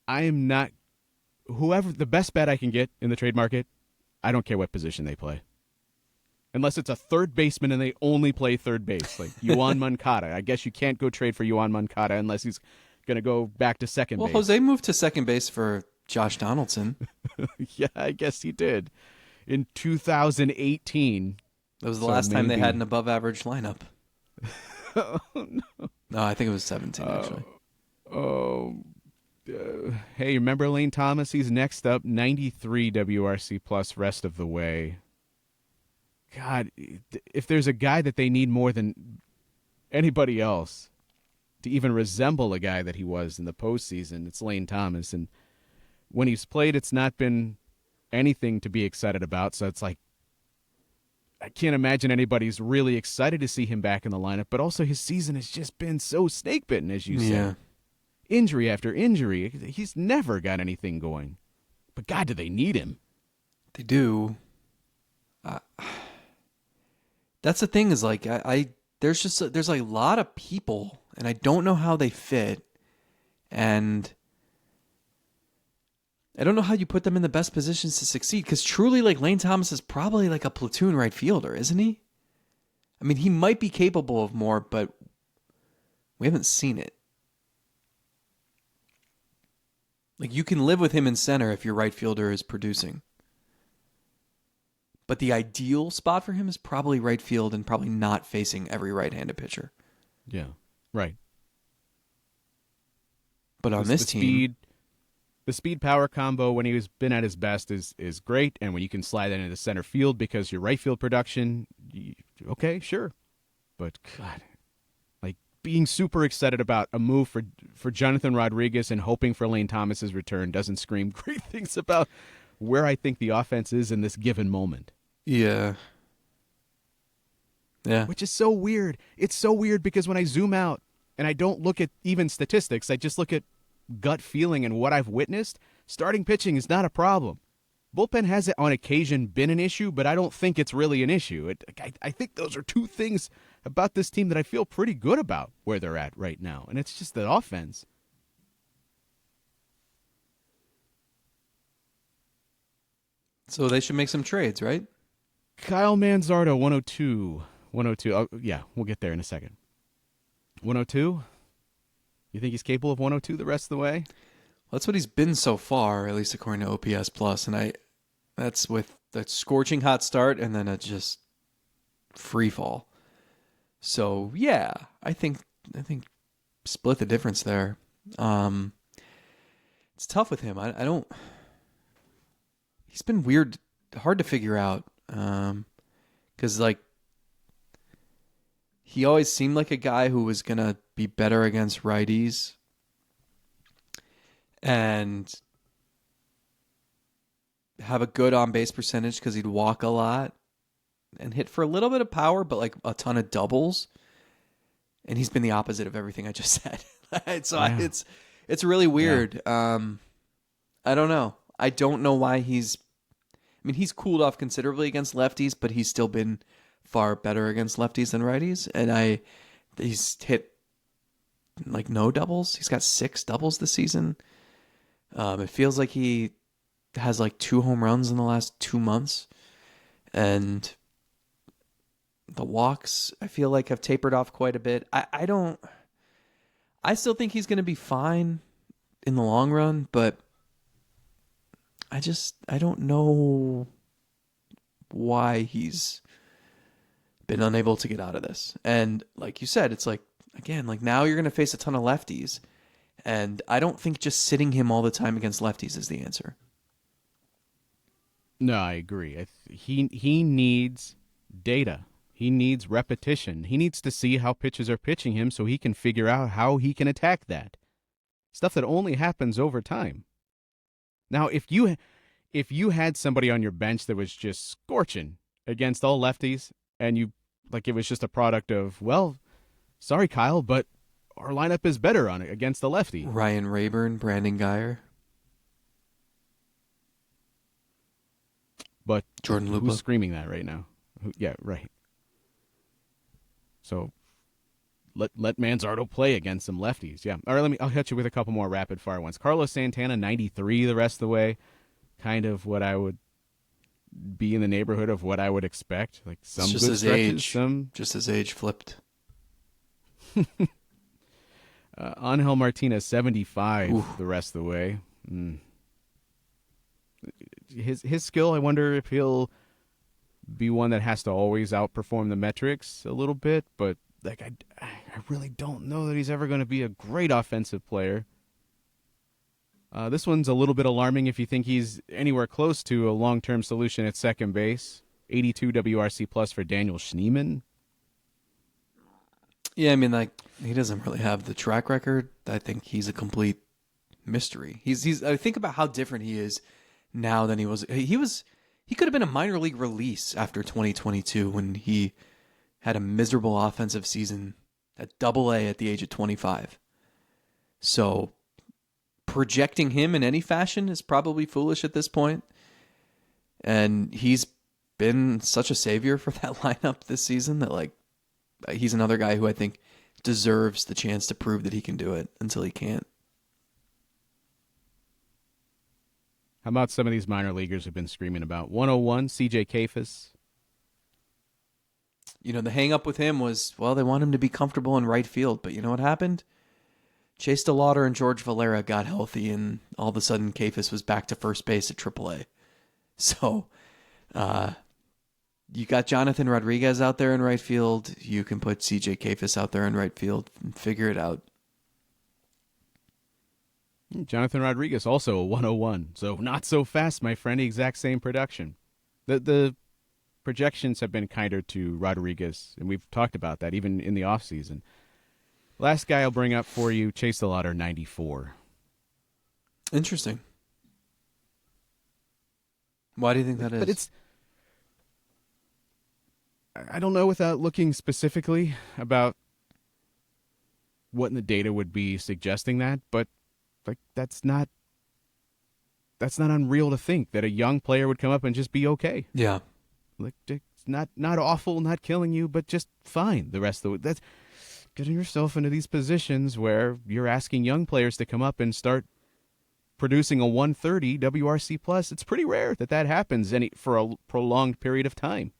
I am not whoever the best bet I can get in the trade market. I don't care what position they play, unless it's a third baseman and they only play third base, like Yoan Moncada. I guess you can't go trade for Yoan Moncada unless he's going to go back to second base. Well, Jose moved to second base for Josh Donaldson. Yeah, I guess he did. In 2018. That was the last time they had an above-average lineup. Oh, no. No, I think it was 17, actually. Hey, remember Lane Thomas? He's next up, 93 WRC plus rest of the way. God, if there's a guy that they need more than anybody else to even resemble a guy that he was in the postseason, it's Lane Thomas. And when he's played, it's not been anything to be excited about. So it's like, I can't imagine anybody's really excited to see him back in the lineup. But also his season has just been so snake-bitten, as you said. Injury after injury. He's never got anything going. But God, do they need him? They do. That's the thing is like, there's a lot of people, and I don't know how they fit. And I don't know how you put them in the best positions to succeed, because truly, like, Lane Thomas is probably like a platoon right fielder, isn't he? I mean, he might be capable of more, but we haven't seen it. Like, you can live with him in center if your right fielder is producing. But the ideal spot for him is probably right field and probably not facing every right-handed pitcher. Yeah, right. But on this team... Speed, The speed power combo when he's been at his best is great, and when you can slide that into center field because your right field production, okay, sure. But God, like being super excited about a move for Jonathan Rodriguez and hoping for Lane Thomas's return doesn't scream great things about where I think the offense is in this given moment. Yeah. Yeah. Which is so weird. It's so weird because when I zoom out and I don't look at even statistics, I just look at gut feeling and what I've witnessed, starting pitching is not a problem. Bullpen has on occasion been an issue, but I don't think it's really an issue. I think those are two things about this team that I feel pretty good about where they're at right now, and it's just the offense. So they should make some trades, right? Kyle Manzardo, 102. 102. Oh, yeah, we'll get there in a second. 102? You think he's capable of 102 the rest of the way? Well, that's what he's been so far, at least according to OPS Plus, and that's with the scorching hot start and then a just free fall. So yeah, I think split the difference there. It's tough with him. I don't. He's been weird, hard to figure out. Because like he always seemed like a guy who was gonna be better against righties, and have a good on base percentage because he'd walk a lot and hit for a little bit of power, but like a ton of doubles. And he's been the opposite of everything I just said. So Yeah. it's really weird. I don't know. I don't know why he's cooled off considerably against lefties, but he's still been far better against lefties than righties. And he's hit like no doubles. He's got 6 doubles this season. It feels like he has like 2 home runs in the last 2 months. And the walks, I feel like, have tapered off quite a bit. I still think he's going to be fine in the long run, but I don't know why he's been unable to get out of this. And like you said, it's like, again, like now you're going to face a ton of lefties. And I don't think just sitting him all the time against lefties is the answer. No, I agree. He needs data. He needs repetition. He needs to see how pitches are pitching him so he can figure out how he can attack that. Stuff that only happens over time. Now, if you had somebody on your bench that was just scorching against all lefties, and you like it was just a product of, well, sorry, Kyle, but our lineup is better on it against the lefty. Ryan Rayburn, Brandon Guyer. But Jordan Lupa. Who's screaming that right now? Yeah, right. So let Manzardo play against some lefties. Yeah. All right, I'll hit you with a couple more rapid fire ones. Carlos Santana, 93 the rest of the way. Kind of what I would be in the neighborhood of what I would expect. Like some just good his stretches, age. some Just his age flipped. Angel Martinez, 75 Ooh. the rest of the way. His skill, I wonder if he'll be one that has to always outperform the metrics a little bit, but like I really don't know that he's ever going to be a great offensive player. This one's a little bit alarming if you think he's anywhere close to a long-term solution at second base. 82 WRC plus for Daniel Schneemann. Yeah, I mean, like, he doesn't really have the track record. I think he's a complete mystery. I think about how different he is now than he was. He could have been a minor league release after 2022 when he had a miserable offensive season at Double-A at the age of 25. So projecting him in any fashion is probably foolish at this point. And he's been such a savior for that lineup this season that, like, he's another guy who I think deserves the chance to prove that he can do it until he can't. How about some of these minor leaguers have been screaming about? 101, CJ Kafis. You know, the hang up with him was, well, they want him to be comfortable in right field. But you know what happened? Chase DeLauder and George Valera got healthy, and all of a sudden Kafis was back to first base at AAA. So, you got Jonathan Rodriguez out there in right field. You can put CJ Kafis out there in right field and figure it out. Jonathan Rodriguez, also a 101. So not so fast, my friend. Exact same production. The projections have been kinder to Rodriguez, and we've talked about that even in the offseason. Last guy I'll bring up for you, Chase the Lauder, 94. Interesting. Why do you think that is? But I don't know without looking specifically about what in the data would be suggesting that, but like that's not unreal to think that a young player would come up and just be okay. Yeah. Like it's not awful, not killing you, but just fine. The rest of the that's getting yourself into these positions where you're asking young players to come up and start producing a 130 WRC plus. It's pretty rare that happens for a prolonged period of time.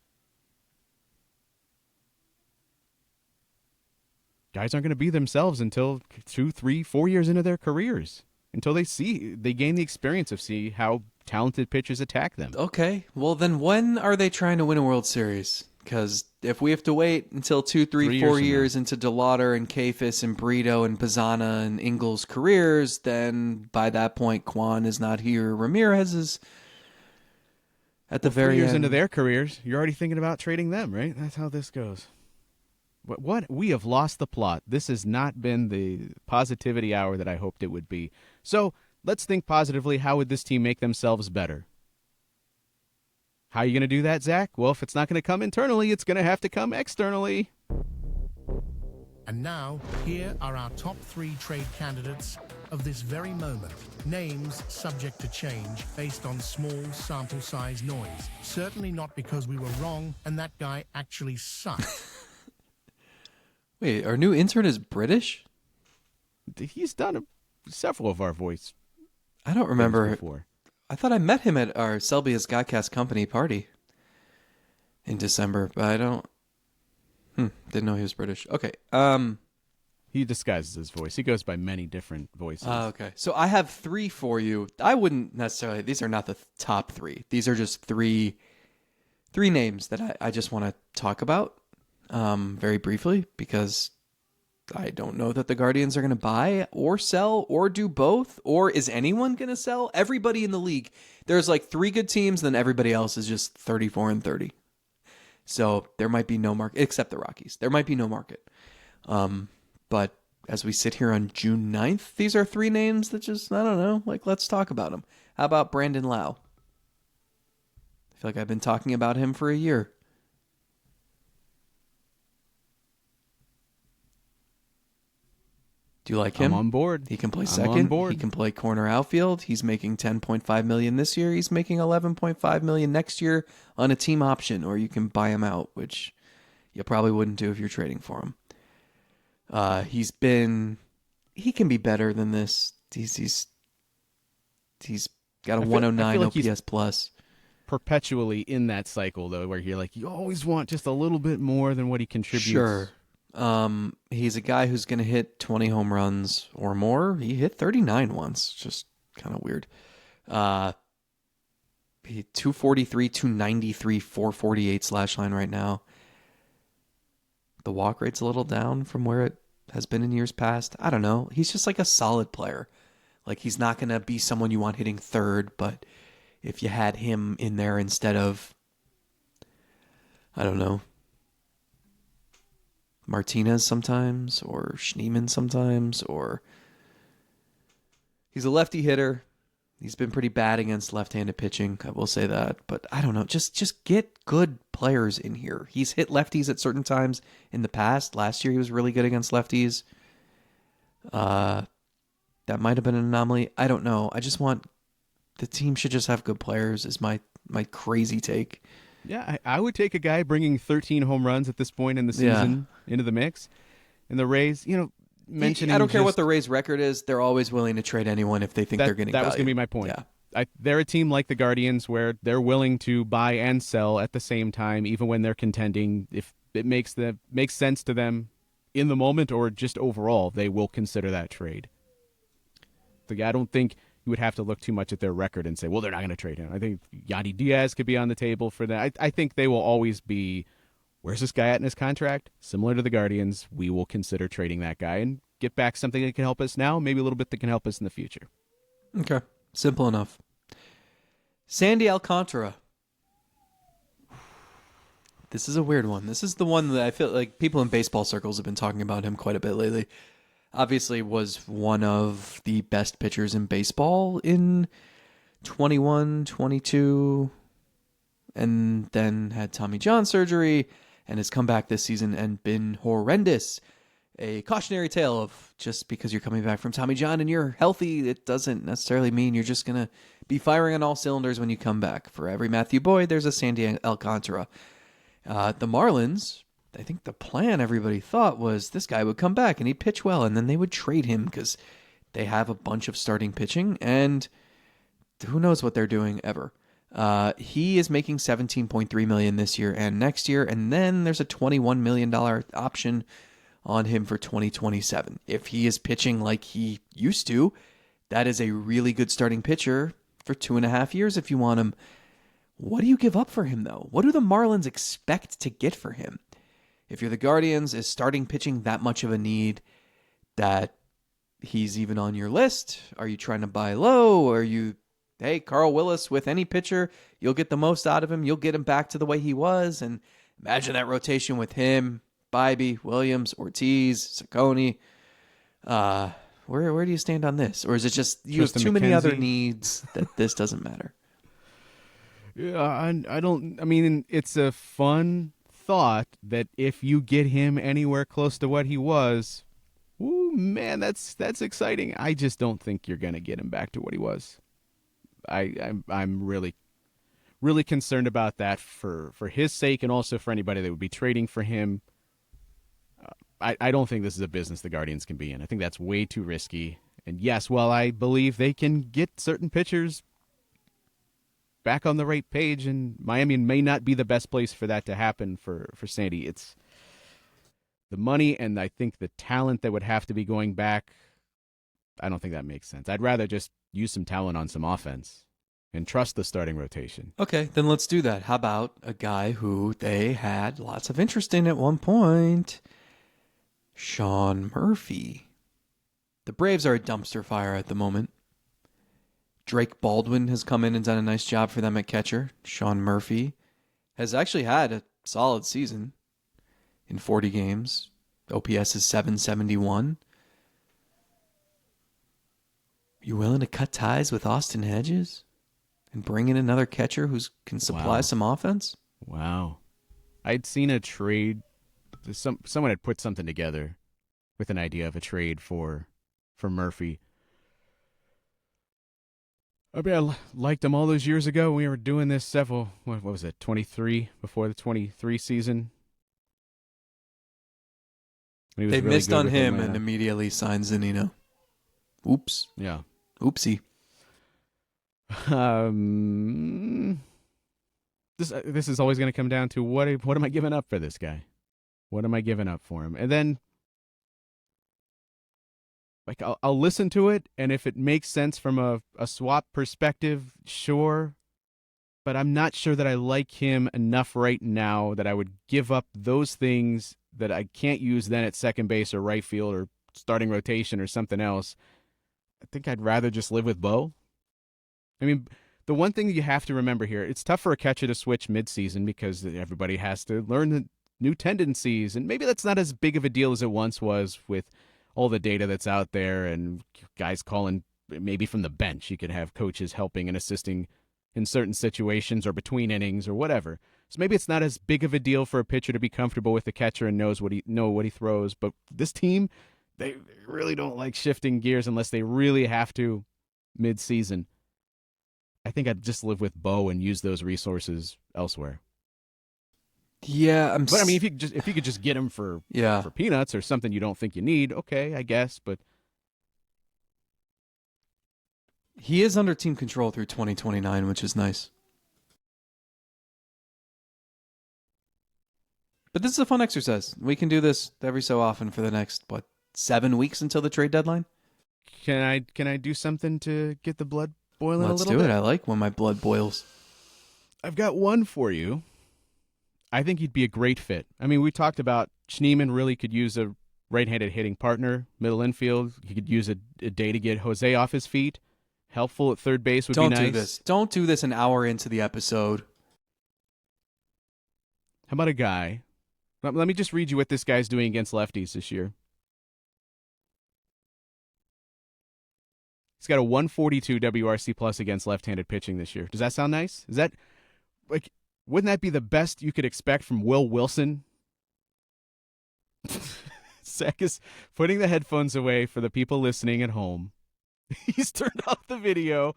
Guys aren't going to be themselves until 2, 3, 4 years into their careers, until they gain the experience of see how talented pitchers attack them. Okay, well then when are they trying to win a World Series? Because if we have to wait until 2, 3, 4 years into DeLauder and Kafis and Brito and Pizzana and Ingles' careers, then by that point Kwan is not here. Ramirez is at the very 3 years end. into their careers. You're already thinking about trading them, right? That's how this goes. What? We have lost the plot. This has not been the positivity hour that I hoped it would be. So let's think positively. How would this team make themselves better? How are you going to do that, Zach? Well, if it's not going to come internally, it's going to have to come externally. And now, here are our top 3 trade candidates of this very moment. Names subject to change based on small sample size noise. Certainly not because we were wrong and that guy actually sucked. Wait, our new intern is British? He's done several of our voice. I don't remember. Before. I thought I met him at our Selby's Godcast company party in December, but I don't... didn't know he was British. Okay. He disguises his voice. He goes by many different voices. Okay. So I have 3 for you. I wouldn't necessarily... These are not the top 3. These are just three names that I just want to talk about very briefly, because I don't know that the Guardians are going to buy or sell or do both, or is anyone going to sell? Everybody in the league, there's like 3 good teams, then everybody else is just 34-30. So there might be no market, except the Rockies. There might be no market. But as we sit here on June 9th, these are 3 names that just, I don't know, like let's talk about them. How about Brandon Lau? I feel like I've been talking about him for a year. Do you like him? I'm on board. He can play I'm second. on board. He can play corner outfield. He's making $10.5 million this year. He's making $11.5 million next year on a team option, or you can buy him out, which you probably wouldn't do if you're trading for him. He can be better than this. He's got a 109 OPS plus. Perpetually in that cycle though, where you're like, you always want just a little bit more than what he contributes. Sure. He's a guy who's going to hit 20 home runs or more. He hit 39 once. Just kind of weird. He 243, 293, 448 slash line right now. The walk rate's a little down from where it has been in years past. I don't know. He's just like a solid player. Like, he's not going to be someone you want hitting third, but if you had him in there instead of, I don't know, Martinez sometimes, or Schneemann sometimes, or he's a lefty hitter. He's been pretty bad against left-handed pitching, I will say that. But I don't know, just get good players in here. He's hit lefties at certain times in the past. Last year he was really good against lefties. That might have been an anomaly. I don't know. I just want the team should just have good players is my crazy take. Yeah, I would take a guy bringing 13 home runs at this point in the season into the mix. And the Rays, mentioning I don't care what the Rays record is. They're always willing to trade anyone if they think they're getting value. That was going to be my point. Yeah. They're a team like the Guardians where they're willing to buy and sell at the same time, even when they're contending. If it makes sense to them in the moment or just overall, they will consider that trade. I don't think you would have to look too much at their record and say, well, they're not going to trade him. I think Yandy Diaz could be on the table for that. I think they will always be, where's this guy at in his contract? Similar to the Guardians, we will consider trading that guy and get back something that can help us now, maybe a little bit that can help us in the future. Okay. Simple enough. Sandy Alcantara. This is a weird one. This is the one that I feel like people in baseball circles have been talking about him quite a bit lately. Obviously was one of the best pitchers in baseball in 21, 22, and then had Tommy John surgery and has come back this season and been horrendous. A cautionary tale of just because you're coming back from Tommy John and you're healthy, it doesn't necessarily mean you're just going to be firing on all cylinders when you come back. For every Matthew Boyd, there's a Sandy Alcantara. The Marlins, I think the plan everybody thought was this guy would come back and he'd pitch well, and then they would trade him because they have a bunch of starting pitching, and who knows what they're doing ever. He is making $17.3 million this year and next year, and then there's a $21 million option on him for 2027. If he is pitching like he used to, that is a really good starting pitcher for 2.5 years if you want him. What do you give up for him, though? What do the Marlins expect to get for him? If you're the Guardians, is starting pitching that much of a need that he's even on your list? Are you trying to buy low? Are you, hey, Carl Willis, with any pitcher, you'll get the most out of him. You'll get him back to the way he was. And imagine that rotation with him, Bybee, Williams, Ortiz, Saccone. Where do you stand on this? Or is it just you have too many other needs that this doesn't matter? Yeah, I mean, it's a fun thought that if you get him anywhere close to what he was, ooh, man, that's exciting. I just don't think you're going to get him back to what he was. I'm really, really concerned about that for his sake and also for anybody that would be trading for him. I don't think this is a business the Guardians can be in. I think that's way too risky. And yes, while I believe they can get certain pitchers back on the right page, and Miami may not be the best place for that to happen for Sandy. It's the money and I think the talent that would have to be going back. I don't think that makes sense. I'd rather just use some talent on some offense and trust the starting rotation. Okay, then let's do that. How about a guy who they had lots of interest in at one point? Sean Murphy. The Braves are a dumpster fire at the moment. Drake Baldwin has come in and done a nice job for them at catcher. Sean Murphy has actually had a solid season in 40 games. OPS is 771. You willing to cut ties with Austin Hedges and bring in another catcher who can supply some offense? Wow. I'd seen a trade. Someone had put something together with an idea of a trade for Murphy. I mean, I liked him all those years ago. We were doing this what was it, 23, before the 23 season. They really missed on him and immediately signed Zunino. Oops. Yeah. Oopsie. This is always going to come down to what am I giving up for this guy? What am I giving up for him? And then, like, I'll listen to it, and if it makes sense from a swap perspective, sure. But I'm not sure that I like him enough right now that I would give up those things that I can't use then at second base or right field or starting rotation or something else. I think I'd rather just live with Bo. I mean, the one thing that you have to remember here, it's tough for a catcher to switch midseason because everybody has to learn the new tendencies, and maybe that's not as big of a deal as it once was with all the data that's out there and guys calling maybe from the bench. You could have coaches helping and assisting in certain situations or between innings or whatever. So maybe it's not as big of a deal for a pitcher to be comfortable with the catcher and know what he throws. But this team, they really don't like shifting gears unless they really have to mid-season. I think I'd just live with Bo and use those resources elsewhere. Yeah, but I mean, if you could just get him for peanuts or something you don't think you need, okay, I guess. But he is under team control through 2029, which is nice. But this is a fun exercise. We can do this every so often for the next 7 weeks until the trade deadline. Can I do something to get the blood boiling a little bit? Let's do it. I like when my blood boils. I've got one for you. I think he'd be a great fit. I mean, we talked about Schneemann really could use a right-handed hitting partner, middle infield. He could use a day to get Jose off his feet, Helpful at third base would Don't be nice. do this. Don't do this an hour into the episode. How about a guy? Let me just read you what this guy's doing against lefties this year. He's got a 142 WRC plus against left-handed pitching this year. Does that sound nice? Is that like, wouldn't that be the best you could expect from Will Wilson? Zach is putting the headphones away for the people listening at home. He's turned off the video.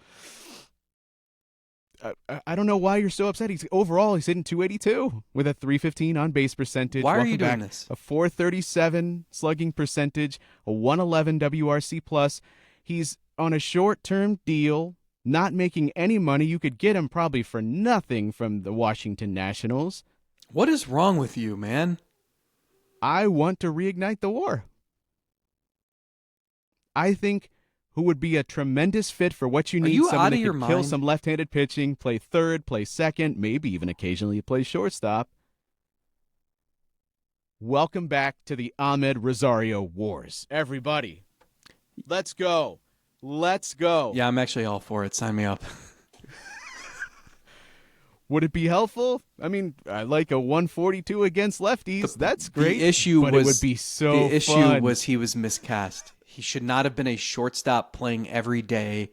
I don't know why you're so upset. Overall, he's hitting 282 with a 315 on base percentage. Why are Welcome you doing back. this? A 437 slugging percentage, a 111 WRC plus. He's on a short-term deal, not making any money. You could get him probably for nothing from the Washington Nationals. What is wrong with you, man? I want to reignite the war. I think who would be a tremendous fit for what you need. you Someone out that of your could kill mind? some left-handed pitching, play third, play second, maybe even occasionally play shortstop. Welcome back to the Ahmed Rosario Wars. Everybody, let's go. Let's go. Yeah, I'm actually all for it. Sign me up. Would it be helpful? I mean, I like a 142 against lefties. That's great. The issue but was it would be so the issue fun. was he was miscast. He should not have been a shortstop playing every day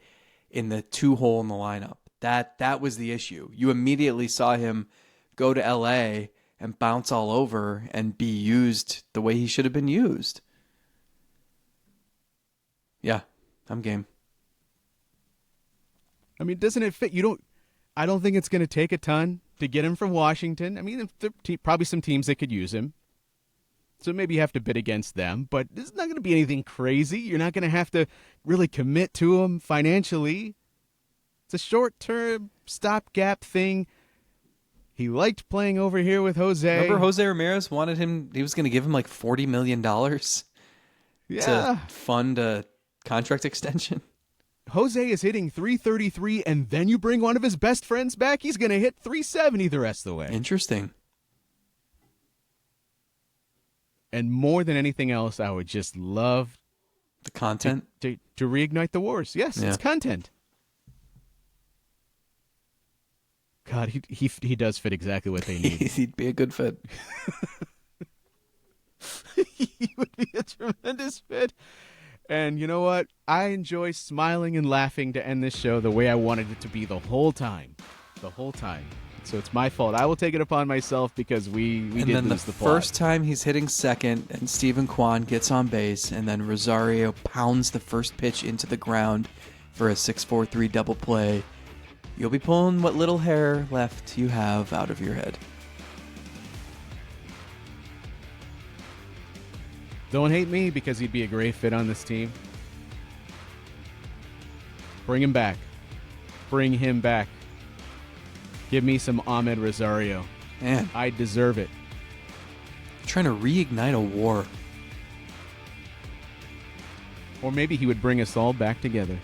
in the 2-hole in the lineup. That was the issue. You immediately saw him go to LA and bounce all over and be used the way he should have been used. Yeah, I'm game. I mean, doesn't it fit? I don't think it's going to take a ton to get him from Washington. I mean, there are probably some teams that could use him. So maybe you have to bid against them, but it's not going to be anything crazy. You're not going to have to really commit to him financially. It's a short-term stopgap thing. He liked playing over here with Jose. Remember Jose Ramirez wanted him, he was going to give him like $40 million Yeah. to fund a contract extension. Jose is hitting 333, and then you bring one of his best friends back, he's going to hit 370 the rest of the way. Interesting. And more than anything else, I would just love The content. to reignite the wars. Yes, Yeah. it's content. God, he does fit exactly what they need. He'd be a good fit. He would be a tremendous fit. And you know what? I enjoy smiling and laughing to end this show the way I wanted it to be the whole time. The whole time. So it's my fault. I will take it upon myself because we And did then the lose the plot. first time he's hitting second and Stephen Kwan gets on base and then Rosario pounds the first pitch into the ground for a 6-4-3 double play, you'll be pulling what little hair left you have out of your head. Don't hate me because he'd be a great fit on this team. Bring him back. Bring him back. Give me some Ahmed Rosario. Man, I deserve it. trying to reignite a war. Or maybe he would bring us all back together.